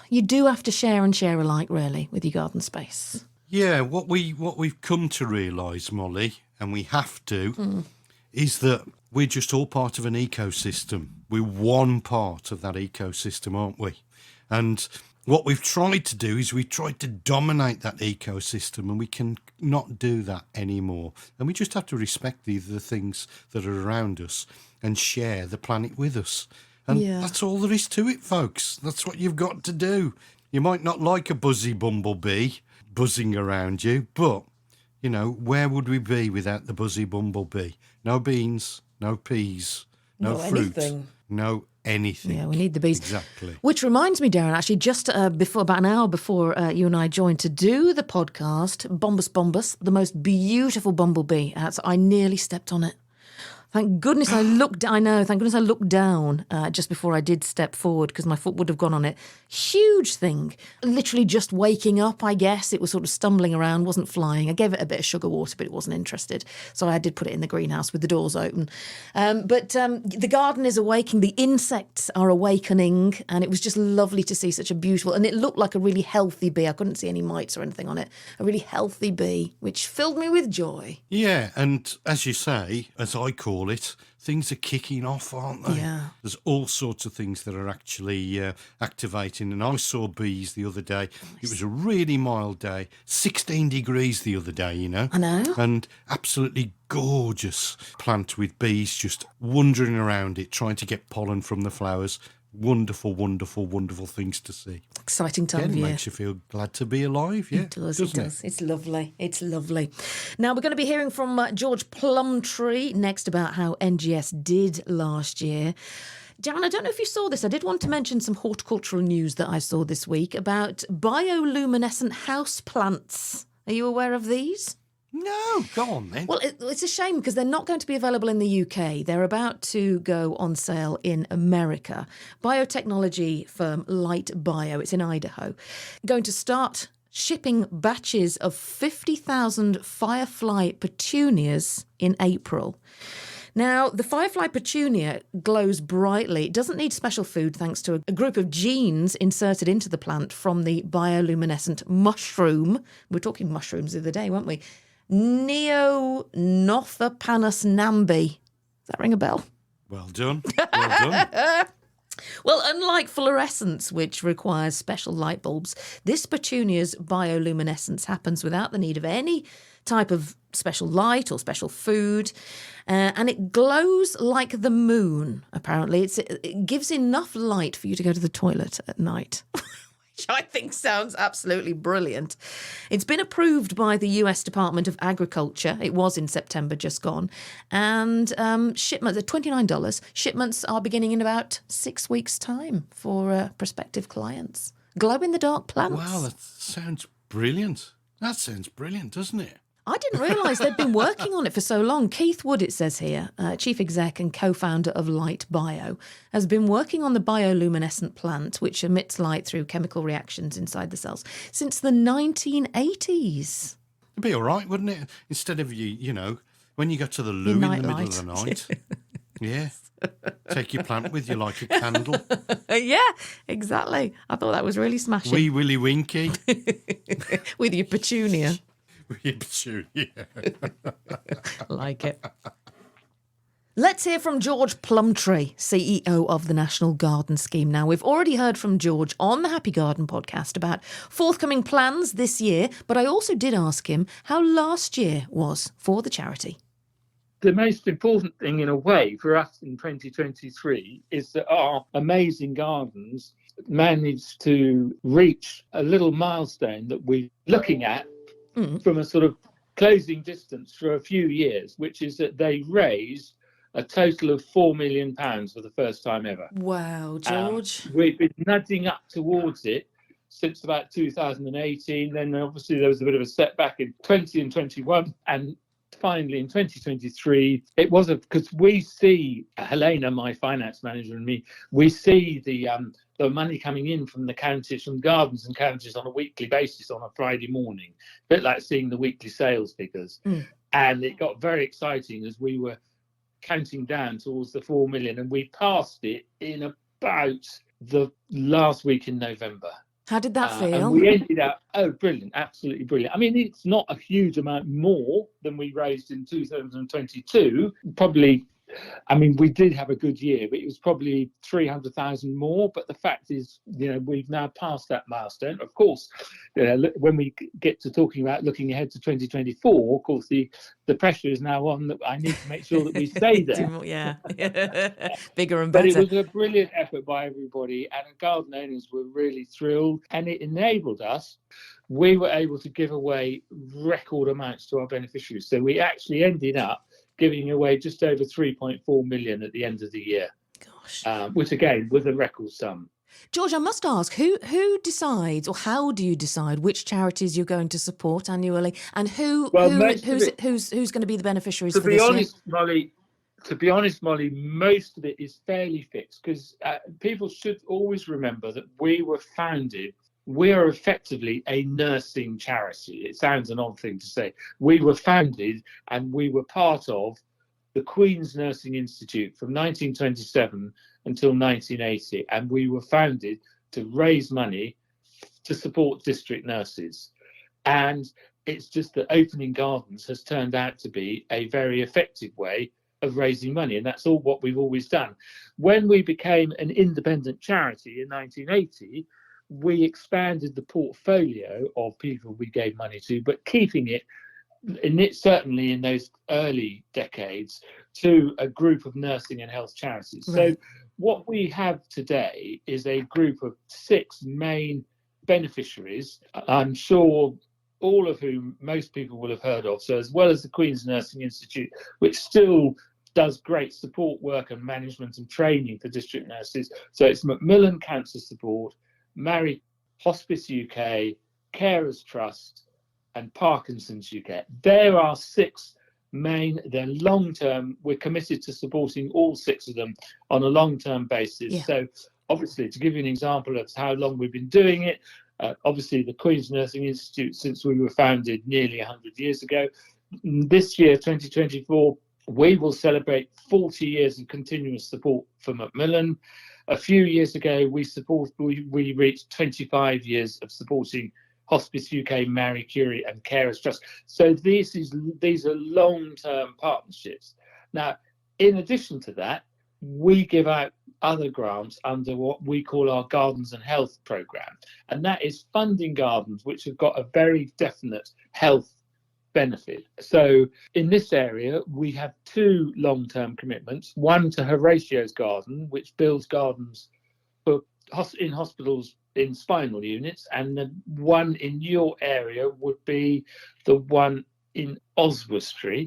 You do have to share and share alike, really, with your garden space. Yeah, what we've come to realise, Molly, and we have to, is that we're just all part of an ecosystem. We're one part of that ecosystem, aren't we? And what we've tried to do is we've tried to dominate that ecosystem, and we can not do that anymore. And we just have to respect the things that are around us and share the planet with us. And that's all there is to it, folks. That's what you've got to do. You might not like a buzzy bumblebee buzzing around you, but, you know, where would we be without the buzzy bumblebee? No beans, no peas, no fruit, no anything. Yeah, we need the bees. Exactly. Which reminds me, Darren, actually, just about an hour before you and I joined to do the podcast, Bombus, the most beautiful bumblebee. I nearly stepped on it. Thank goodness I looked down just before I did step forward, because my foot would have gone on it. Huge thing. Literally just waking up, I guess. It was sort of stumbling around, wasn't flying. I gave it a bit of sugar water, but it wasn't interested. So I did put it in the greenhouse with the doors open. But the garden is awaking. The insects are awakening. And it was just lovely to see such a beautiful... And it looked like a really healthy bee. I couldn't see any mites or anything on it. A really healthy bee, which filled me with joy. Yeah, and as you say, as I call it, things are kicking off, aren't they? Yeah. There's all sorts of things that are actually activating. And I saw bees the other day. It was a really mild day, 16 degrees the other day, you know. I know. And absolutely gorgeous plant with bees just wandering around it, trying to get pollen from the flowers. Wonderful, wonderful, wonderful things to see. Exciting time of year. It makes you feel glad to be alive, yeah. It does. It's lovely. It's lovely. Now, we're going to be hearing from George Plumptre next about how NGS did last year. Darren, I don't know if you saw this. I did want to mention some horticultural news that I saw this week about bioluminescent houseplants. Are you aware of these? No, go on then. Well, it's a shame because they're not going to be available in the UK. They're about to go on sale in America. Biotechnology firm Light Bio, it's in Idaho, going to start shipping batches of 50,000 firefly petunias in April. Now, the firefly petunia glows brightly. It doesn't need special food thanks to a group of genes inserted into the plant from the bioluminescent mushroom. We were talking mushrooms the other day, weren't we? Neonothopanus nambi. Does that ring a bell? Well done. Well done. Well, unlike fluorescence, which requires special light bulbs, this petunia's bioluminescence happens without the need of any type of special light or special food. And it glows like the moon, apparently. It gives enough light for you to go to the toilet at night. Which I think sounds absolutely brilliant. It's been approved by the US Department of Agriculture. It was in September, just gone. And shipments are $29. Shipments are beginning in about 6 weeks' time for prospective clients. Glow-in-the-dark plants. Wow, that sounds brilliant. That sounds brilliant, doesn't it? I didn't realise they'd been working on it for so long. Keith Wood, it says here, chief exec and co-founder of Light Bio, has been working on the bioluminescent plant, which emits light through chemical reactions inside the cells, since the 1980s. It'd be all right, wouldn't it? Instead of you know, when you go to the loo in the middle of the night. Yeah. Take your plant with you like a candle. Yeah, exactly. I thought that was really smashing. Wee Willy Winky. With your petunia. Like it. Let's hear from George Plumptre, CEO of the National Garden Scheme. Now, we've already heard from George on the Happy Garden podcast about forthcoming plans this year, but I also did ask him how last year was for the charity. The most important thing, in a way, for us in 2023 is that our amazing gardens managed to reach a little milestone that we're looking at from a sort of closing distance for a few years, which is that they raised a total of £4 million for the first time ever. Wow, George. We've been nudging up towards it since about 2018. Then obviously there was a bit of a setback in 20 and 21, and finally in 2023 it was because we see, Helena, my finance manager, and me, we see the money coming in from the counties, from gardens and counties on a weekly basis on a Friday morning, a bit like seeing the weekly sales figures. And it got very exciting as we were counting down towards the 4 million, and we passed it in about the last week in November. How did that feel? And we ended up, brilliant, absolutely brilliant. I mean, it's not a huge amount more than we raised in 2022. Probably, I mean, we did have a good year, but it was probably 300,000 more. But the fact is, you know, we've now passed that milestone. Of course, when we get to talking about looking ahead to 2024, of course, the pressure is now on that I need to make sure that we stay there. Yeah, bigger and better. But it was a brilliant effort by everybody, and the garden owners were really thrilled, and it enabled us. We were able to give away record amounts to our beneficiaries. So we actually ended up giving away just over 3.4 million at the end of the year. Gosh. Which again was a record sum. George, I must ask, who decides, or how do you decide which charities you're going to support annually, and who's going to be the beneficiaries for this year? To be honest, Molly, most of it is fairly fixed, because people should always remember that we are effectively a nursing charity. It sounds an odd thing to say. We were founded and we were part of the Queen's Nursing Institute from 1927 until 1980. And we were founded to raise money to support district nurses. And it's just that opening gardens has turned out to be a very effective way of raising money. And that's all what we've always done. When we became an independent charity in 1980, we expanded the portfolio of people we gave money to, but keeping it, certainly in those early decades, to a group of nursing and health charities. Right. So what we have today is a group of 6 main beneficiaries, I'm sure all of whom most people will have heard of. So as well as the Queen's Nursing Institute, which still does great support work and management and training for district nurses. So it's Macmillan Cancer Support, Mary Hospice UK, Carers Trust, and Parkinson's UK. There are 6 main, they're long-term. We're committed to supporting all 6 of them on a long-term basis. Yeah. So obviously, to give you an example of how long we've been doing it, obviously the Queen's Nursing Institute, since we were founded nearly 100 years ago. This year, 2024, we will celebrate 40 years of continuous support for Macmillan. A few years ago, we reached 25 years of supporting Hospice UK, Marie Curie, and Carers Trust. So these are long-term partnerships. Now, in addition to that, we give out other grants under what we call our Gardens and Health programme. And that is funding gardens which have got a very definite health benefit. So in this area, we have 2 long-term commitments, one to Horatio's Garden, which builds gardens in hospitals in spinal units, and the one in your area would be the one in Oswestry,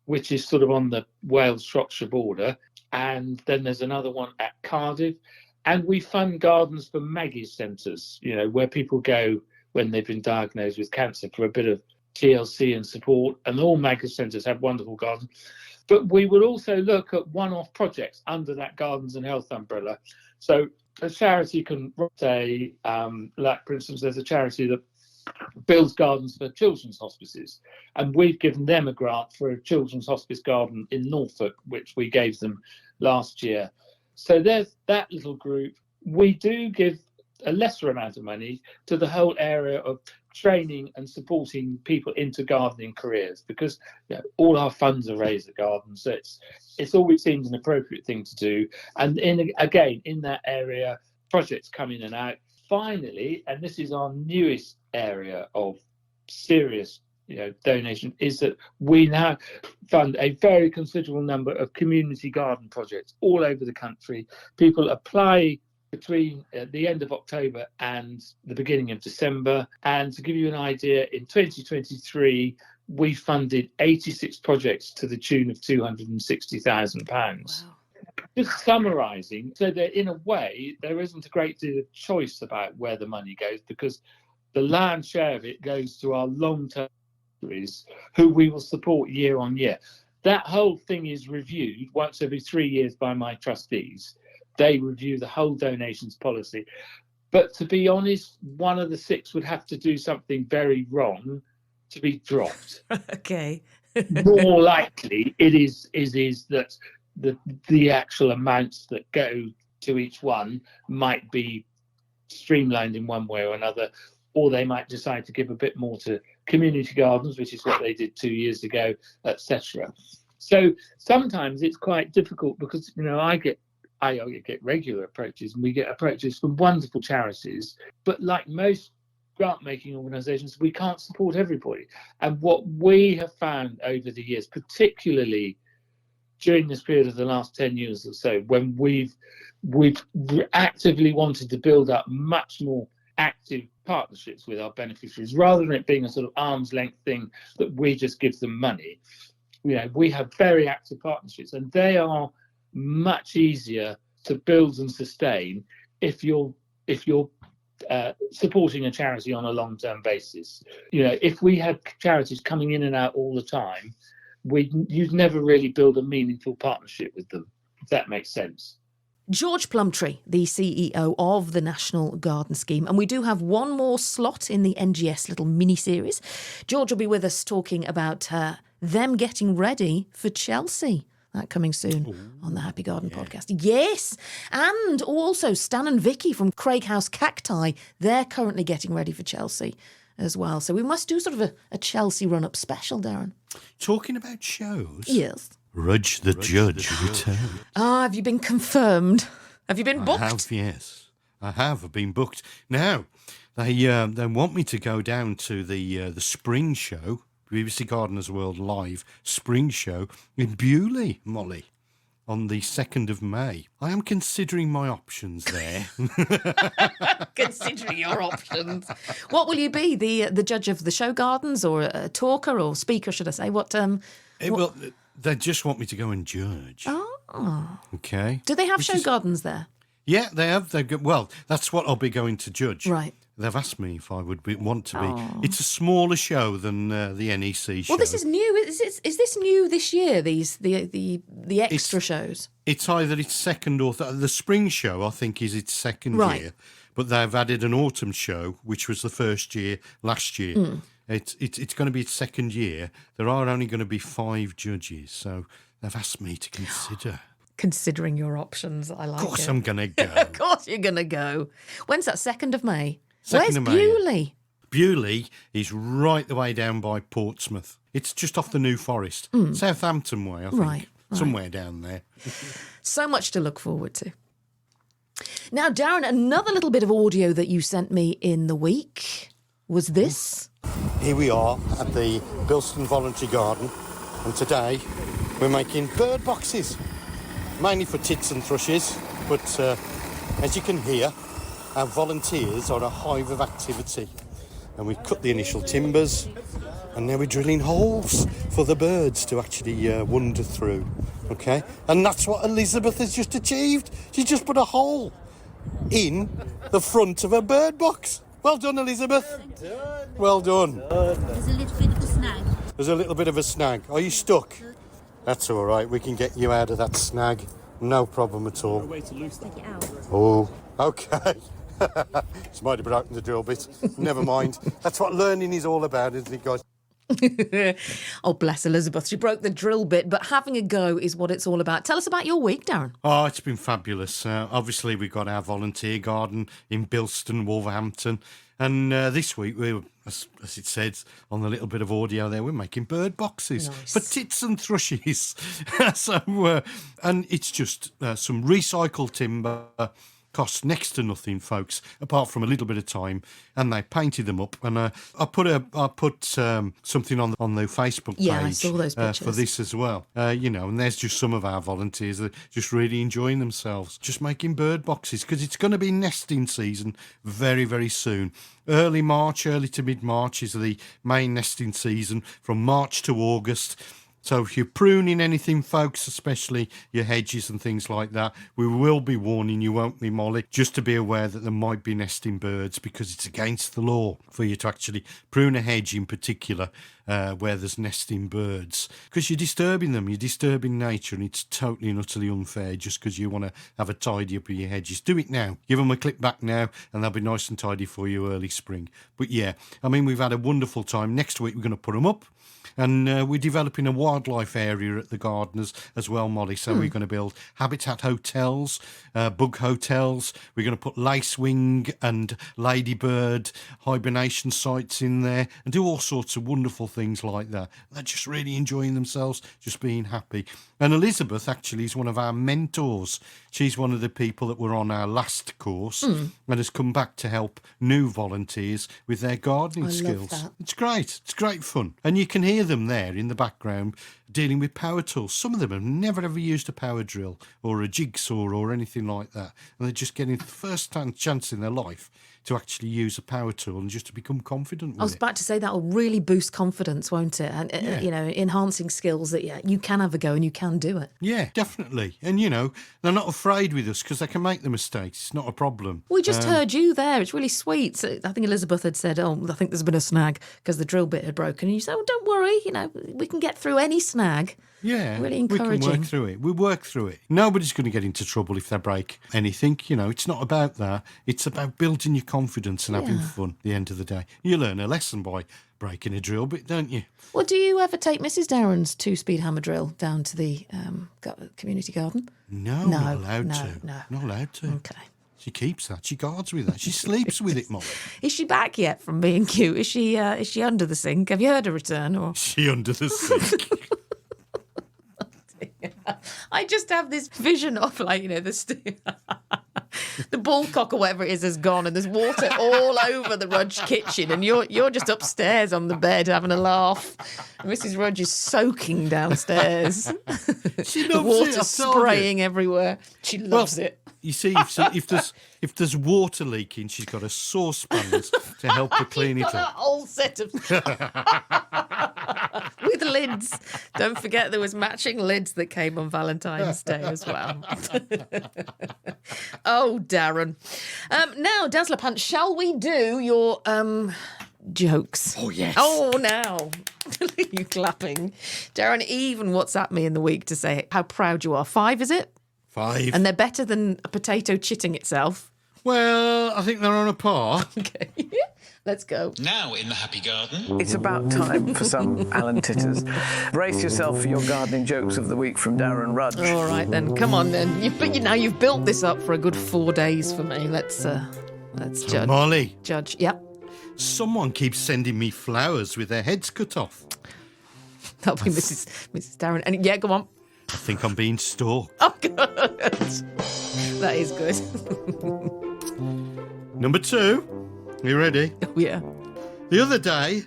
which is sort of on the Wales-Shropshire border. And then there's another one at Cardiff. And we fund gardens for Maggie's centres, where people go when they've been diagnosed with cancer for a bit of TLC and support. And all Maggie's centres have wonderful gardens. But we would also look at one-off projects under that Gardens and Health umbrella. So a charity can say, like, for instance, there's a charity that builds gardens for children's hospices, and we've given them a grant for a children's hospice garden in Norfolk, which we gave them last year. So there's that little group. We do give a lesser amount of money to the whole area of training and supporting people into gardening careers, because all our funds are raised at gardens, so it's always seemed an appropriate thing to do. And in that area, projects come in and out. Finally, and this is our newest area of serious donation, is that we now fund a very considerable number of community garden projects all over the country. People apply between the end of October and the beginning of December. And to give you an idea, in 2023, we funded 86 projects to the tune of £260,000. Wow. Just summarising, so that in a way, there isn't a great deal of choice about where the money goes, because the lion's share of it goes to our long-term who we will support year on year. That whole thing is reviewed once every 3 years by my trustees. They review the whole donations policy. But to be honest, one of the 6 would have to do something very wrong to be dropped. Okay. More likely, it is that the actual amounts that go to each one might be streamlined in one way or another, or they might decide to give a bit more to community gardens, which is what they did 2 years ago, etc. So sometimes it's quite difficult, because I get regular approaches, and we get approaches from wonderful charities, but like most grant-making organisations, we can't support everybody. And what we have found over the years, particularly during this period of the last 10 years or so, when we've actively wanted to build up much more active partnerships with our beneficiaries, rather than it being a sort of arm's length thing that we just give them money, we have very active partnerships, and they are much easier to build and sustain if you're supporting a charity on a long-term basis. If we had charities coming in and out all the time, you'd never really build a meaningful partnership with them, if that makes sense. George Plumptre, the CEO of the National Garden Scheme. And we do have one more slot in the NGS little mini-series. George will be with us talking about them getting ready for Chelsea. That coming soon on the Happy Garden podcast. Yes. And also Stan and Vicky from Craighouse Cacti. They're currently getting ready for Chelsea as well. So we must do sort of a Chelsea run-up special, Darren. Talking about shows. Yes. Rudge the Judge returns. Have you been confirmed? Have you been booked? I have, yes. I have. I've been booked. Now, they want me to go down to the spring show, BBC Gardeners World Live spring show in Bewley, Molly, on the 2nd of May. I am considering my options there. Considering your options. What will you be? The judge of the show gardens, or a talker, or speaker, should I say? Well, they just want me to go and judge. Oh. Okay. Do they have show gardens there? Yeah, they have. Well, that's what I'll be going to judge. Right. They've asked me if I would want to be. Oh. It's a smaller show than the NEC show. Well, this is new. Is this new this year? The extra shows. It's either its second or the spring show. I think is its second year, but they've added an autumn show, which was the first year last year. Mm. It's going to be its second year. There are only going to be 5 judges, so they've asked me to consider. Considering your options, I like it. Of course I'm going to go. Of course you're going to go. When's that, 2nd of May? 2nd Where's of May? Bewley? Bewley is right the way down by Portsmouth. It's just off the New Forest. Southampton way, I think. Right. Somewhere down there. So much to look forward to. Now, Darren, another little bit of audio that you sent me in the week was this. Here we are at the Bilston Voluntary Garden, and today we're making bird boxes, mainly for tits and thrushes, but as you can hear, our volunteers are a hive of activity, and we've cut the initial timbers, and now we're drilling holes for the birds to actually wander through, okay? And that's what Elizabeth has just achieved. She just put a hole in the front of a bird box. Well done, Elizabeth. Well done. There's a little bit of a snag. There's a little bit of a snag. Are you stuck? That's all right. We can get you out of that snag. No problem at all. Take it out. Oh, okay. She might have broken the drill bit. Never mind. That's what learning is all about, isn't it, guys? Oh, bless Elizabeth. She broke the drill bit, but having a go is what it's all about. Tell us about your week, Darren. Oh, it's been fabulous. Obviously, we've got our volunteer garden in Bilston, Wolverhampton. And this week, we, as it said on the little bit of audio there, we're making bird boxes for tits and thrushes. And it's just some recycled timber. Cost next to nothing, folks, apart from a little bit of time, and they painted them up. And I put something on the Facebook page I saw those pictures. for this as well. And there's just some of our volunteers that are just really enjoying themselves, just making bird boxes, because it's going to be nesting season very, very soon. Early to mid-March is the main nesting season, from March to August. So if you're pruning anything, folks, especially your hedges and things like that, we will be warning you, won't we, Molly? Just to be aware that there might be nesting birds, because it's against the law for you to actually prune a hedge in particular where there's nesting birds, because you're disturbing them, you're disturbing nature, and it's totally and utterly unfair just because you want to have a tidy up of your hedges. Do it now. Give them a clip back now, and they'll be nice and tidy for you early spring. But yeah, I mean, we've had a wonderful time. Next week we're going to put them up. And we're developing a wildlife area at the gardens as well, Molly. So we're going to build habitat hotels, bug hotels. We're going to put lacewing and ladybird hibernation sites in there and do all sorts of wonderful things like that. They're just really enjoying themselves, just being happy. And Elizabeth actually is one of our mentors. She's one of the people that were on our last course and has come back to help new volunteers with their gardening skills. Love that. It's great. It's great fun. And you can hear them there in the background dealing with power tools. Some of them have never ever used a power drill or a jigsaw or anything like that. And they're just getting the first chance in their life to actually use a power tool and just to become confident with it. I was about to say that will really boost confidence, won't it? And, enhancing skills that, you can have a go and you can do it. Yeah, definitely. And, they're not afraid with us because they can make the mistakes. It's not a problem. We just heard you there. It's really sweet. So I think Elizabeth had said, I think there's been a snag because the drill bit had broken. And you said, don't worry, we can get through any snag. Yeah, really encouraging. We can work through it. We work through it. Nobody's going to get into trouble if they break anything. It's not about that. It's about building your confidence and having fun at the end of the day. You learn a lesson by breaking a drill bit, don't you? Well, do you ever take Mrs. Darren's 2-speed hammer drill down to the community garden? No, not allowed to. No. Not allowed to. Okay. She keeps that. She guards with that. She sleeps with it, Molly. Is she back yet from being cute? Is she under the sink? Have you heard her return? Or Is she under the sink? I just have this vision of the bullcock or whatever it is has gone, and there's water all over the Rudge kitchen, and you're just upstairs on the bed having a laugh. And Mrs. Rudge is soaking downstairs. She loves the water it, spraying everywhere. She loves it. You see, if there's water leaking, she's got a saucepan to help her clean it Got up. a whole set of with lids. Don't forget there was matching lids that came on Valentine's Day as well. Oh, Darren. Now, Dazzler Pants, shall we do your jokes? Oh, yes. Oh, now. You clapping. Darren even WhatsApped me in the week to say how proud you are. 5, is it? 5. And they're better than a potato chitting itself. Well, I think they're on a par. Okay. Let's go. Now in the Happy Garden. It's about time for some Alan Titters. Brace yourself for your gardening jokes of the week from Darren Rudge. All right then, come on then. You've built this up for a good 4 days for me. Let's judge. Molly. Judge. Yep. Someone keeps sending me flowers with their heads cut off. That'll be Mrs. Darren. And yeah, go on. I think I'm being stalked. Oh, good. That is good. Number 2. Are you ready? Oh, yeah. The other day,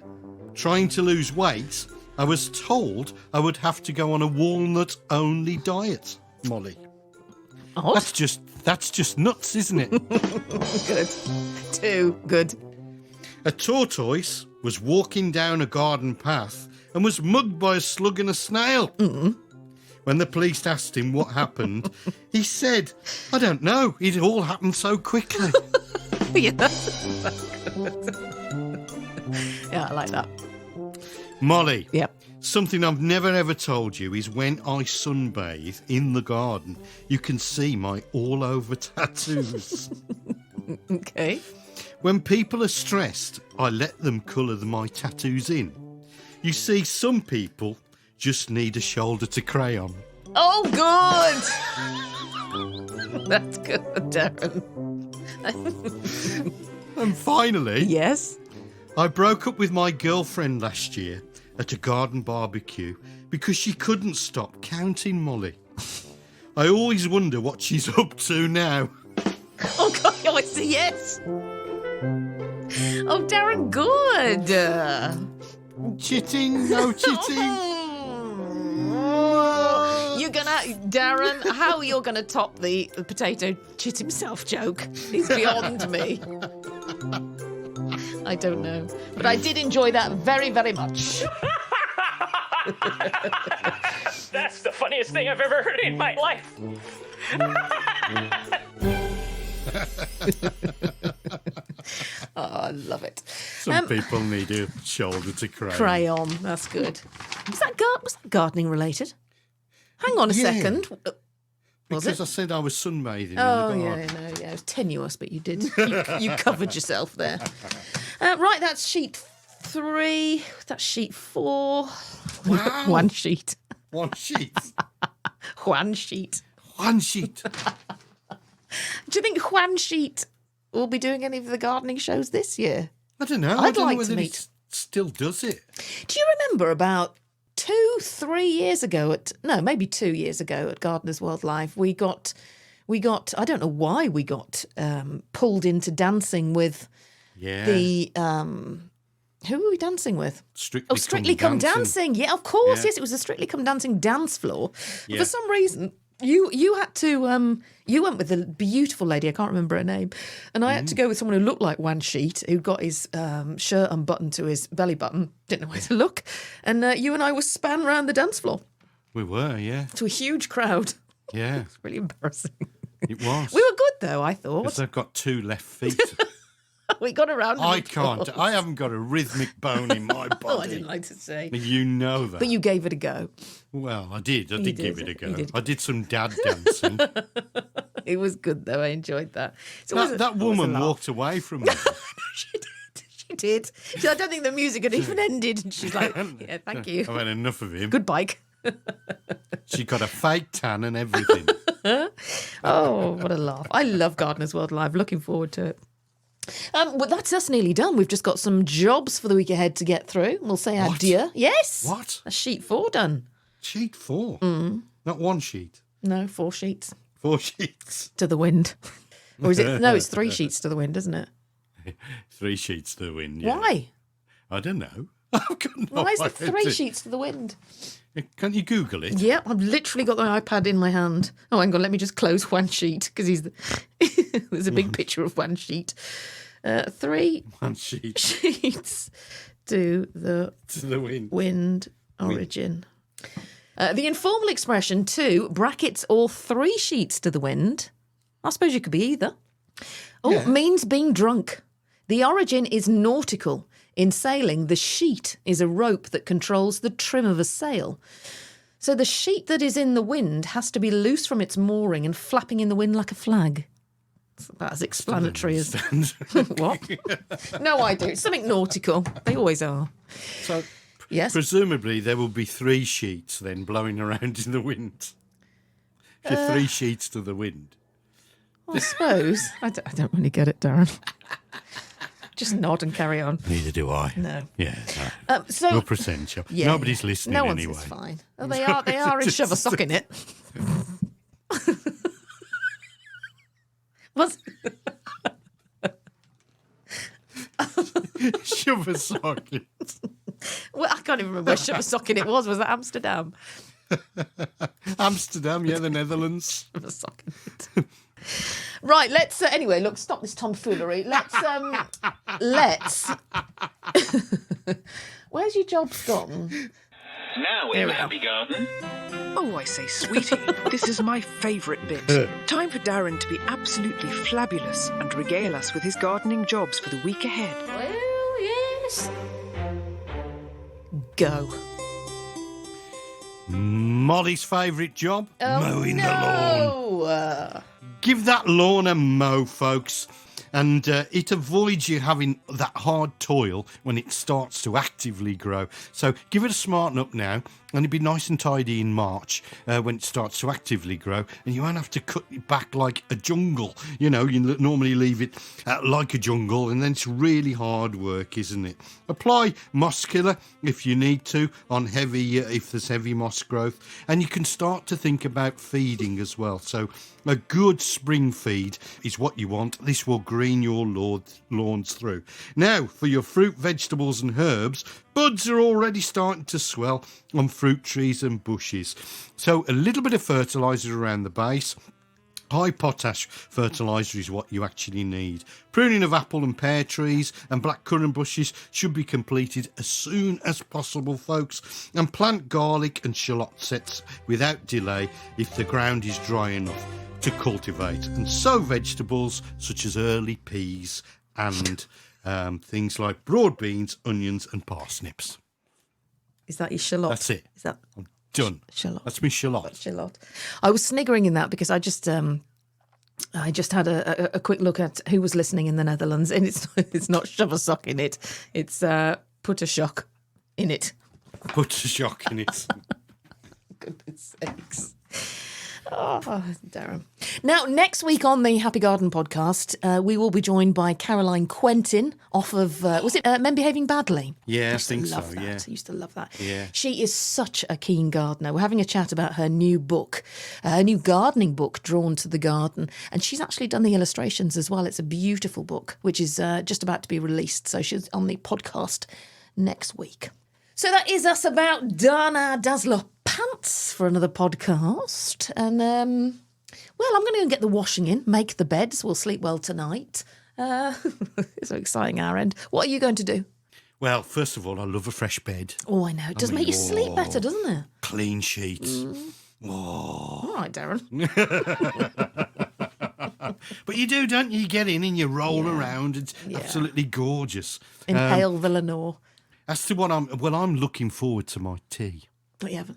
trying to lose weight, I was told I would have to go on a walnut-only diet, Molly. Oh. That's just nuts, isn't it? Good. 2. Good. A tortoise was walking down a garden path and was mugged by a slug and a snail. Mm-mm. When the police asked him what happened, he said, I don't know, it all happened so quickly. Yeah, that's good. Yeah, I like that. Molly, Yep. something I've never ever told you is when I sunbathe in the garden, you can see my all-over tattoos. Okay. When people are stressed, I let them colour my tattoos in. You see, some people just need a shoulder to crayon. Oh, good. That's good, Darren. And finally, yes, I broke up with my girlfriend last year at a garden barbecue because she couldn't stop counting, Molly. I always wonder what she's up to now. Oh, God, I see, yes. Oh, Darren, good. Chitting, no chitting. You're gonna, Darren, how you're gonna top the potato chit himself joke is beyond me. I don't know. But I did enjoy that very, very much. That's the funniest thing I've ever heard in my life. Oh, I love it. Some people need a shoulder to crayon. Crayon, that's good. Was that gardening related? Hang on a second. Was Because it? I said I was sunbathing in Oh, the yeah, garden. no, yeah, it was tenuous, but you did. You covered yourself there. Right, that's sheet 3. That's sheet 4. Wow. One sheet. One sheet. One sheet. One sheet. Do you think Juan Sheet will be doing any of the gardening shows this year? I don't know. I'd I don't like know to whether meet. he still does it. Do you remember about 2-3 years ago maybe 2 years ago at Gardeners World Live, we got, I don't know why we got pulled into dancing with the, who were we dancing with? Strictly Come Dancing. Yeah, of course. Yeah. Yes, it was a Strictly Come Dancing dance floor. Yeah. For some reason, you had to, you went with a beautiful lady, I can't remember her name, and I had to go with someone who looked like Juan Sheet, who got his shirt unbuttoned to his belly button, didn't know where to look, and you and I were span around the dance floor We were, yeah. to a huge crowd. Yeah. It's really embarrassing. It was. We were good though, I thought. Because they've got 2 left feet. We got around. I can't. I haven't got a rhythmic bone in my body. Oh, I didn't like to say. You know that. But you gave it a go. Well, I did. I did give it a You go. did. I did some dad dancing. It was good though. I enjoyed that. It's always That always a woman laugh. walked away from me. She did. I don't think the music had even ended. And she's like, yeah, thank you. I've had enough of him. Good bike. She got a fake tan and everything. Oh, what a laugh. I love Gardeners World Live. Looking forward to it. Well, that's us nearly done. We've just got some jobs for the week ahead to get through. We'll say adieu. Yes. What? That's sheet 4 done. Sheet 4? Mm. Not 1 sheet? No, 4 sheets. 4 sheets. To the wind. Or is it? No, it's 3 sheets to the wind, isn't it? 3 sheets to the wind, yeah. Why? I don't know. I've got no Why is it idea. 3 sheets to the wind? Can't you Google it? Yep, I've literally got my iPad in my hand. Oh, hang on, let me just close one sheet because there's a big picture of one sheet. 3 1 sheet sheets to the wind origin. The informal expression 2 brackets or 3 sheets to the wind. I suppose you could be either. Oh, Yeah. means being drunk. The origin is nautical. In sailing, the sheet is a rope that controls the trim of a sail. So the sheet that is in the wind has to be loose from its mooring and flapping in the wind like a flag. It's about as explanatory as... What? No, I do. It's something nautical. They always are. So, yes? presumably there will be 3 sheets then blowing around in the wind. If you're 3 sheets to the wind. I suppose. I don't really get it, Darren. Just nod and carry on. Neither do I. No. Yeah. No. So You'll pretend. yeah, Nobody's listening no one's, anyway. It's fine. Oh, they are in shove a sock in it. What's Shove a sock in. Well, I can't even remember where shove a sock in it was. Was that Amsterdam? Amsterdam, yeah, the Netherlands. Shove a sock in it. Right, let's anyway. Look, stop this tomfoolery. Let's. Where's your job gone? Now in the Happy Garden. Oh, I say, sweetie, this is my favourite bit. Time for Darren to be absolutely flabulous and regale us with his gardening jobs for the week ahead. Well, yes. Go. Molly's favourite job, mowing the lawn. No. Give that lawn a mow, folks, and it avoids you having that hard toil when it starts to actively grow. So give it a smarten up now, and it'll be nice and tidy in March when it starts to actively grow, and you won't have to cut it back like a jungle. You know, you normally leave it like a jungle, and then it's really hard work, isn't it? Apply moss killer if you need to on if there's heavy moss growth, and you can start to think about feeding as well. So a good spring feed is what you want. This will green your lawns through. Now, for your fruit, vegetables and herbs, buds are already starting to swell on fruit trees and bushes. So a little bit of fertiliser around the base. High potash fertiliser is what you actually need. Pruning of apple and pear trees and blackcurrant bushes should be completed as soon as possible, folks. And plant garlic and shallot sets without delay if the ground is dry enough to cultivate. And sow vegetables such as early peas and things like broad beans, onions and parsnips. Is that your shallot? That's it. Is that I'm done. Shallot. That's me shallot. Shallot. I was sniggering in that because I just had a quick look at who was listening in the Netherlands, and it's not shove a sock in it. It's put a shock in it. Put a shock in it. Goodness sakes. Oh, Darren. Now, next week on the Happy Garden podcast, we will be joined by Caroline Quentin off of, was it Men Behaving Badly? Yeah, I think so, yeah. I used to love that. Yeah. She is such a keen gardener. We're having a chat about her new book, her new gardening book, Drawn to the Garden. And she's actually done the illustrations as well. It's a beautiful book, which is just about to be released. So she's on the podcast next week. So that is us about done our Dazzler pants for another podcast. And, well, I'm going to go and get the washing in, make the beds. We'll sleep well tonight. It's so exciting, our end. What are you going to do? Well, first of all, I love a fresh bed. Oh, I know. It does make you sleep better, doesn't it? Clean sheets. Oh. All right, Darren. But you do, don't you? You get in and you roll around. It's absolutely gorgeous. Inhale the Lenore. As to what I'm looking forward to my tea. What are you having?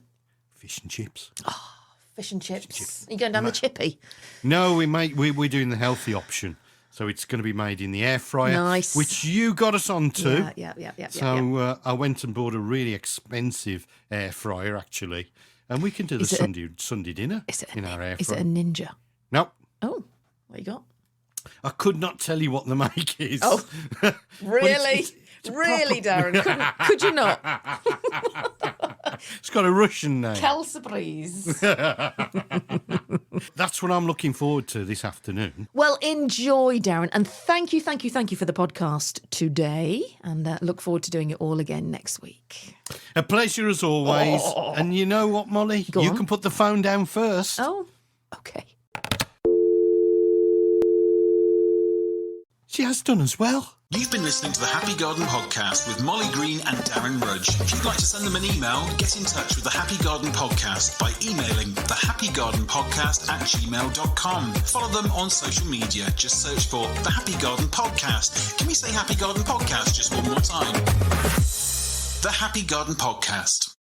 Fish and chips. Oh, fish and chips. Are you going down the chippy? No, we're doing the healthy option. So it's going to be made in the air fryer. Nice. Which you got us onto. Yeah. So I went and bought a really expensive air fryer, actually. And we can do the Sunday dinner in our air fryer. Is it a Ninja? No. Oh, what you got? I could not tell you what the make is. Oh, really? Really, Darren? Could you not? It's got a Russian name. Quelle surprise. That's what I'm looking forward to this afternoon. Well, enjoy, Darren. And thank you for the podcast today. And look forward to doing it all again next week. A pleasure as always. Oh. And you know what, Molly? You can put the phone down first. Oh, okay. She has done as well. You've been listening to the Happy Garden Podcast with Molly Green and Darren Rudge. If you'd like to send them an email, get in touch with the Happy Garden Podcast by emailing thehappygardenpodcast@gmail.com. Follow them on social media. Just search for the Happy Garden Podcast. Can we say Happy Garden Podcast just one more time? The Happy Garden Podcast.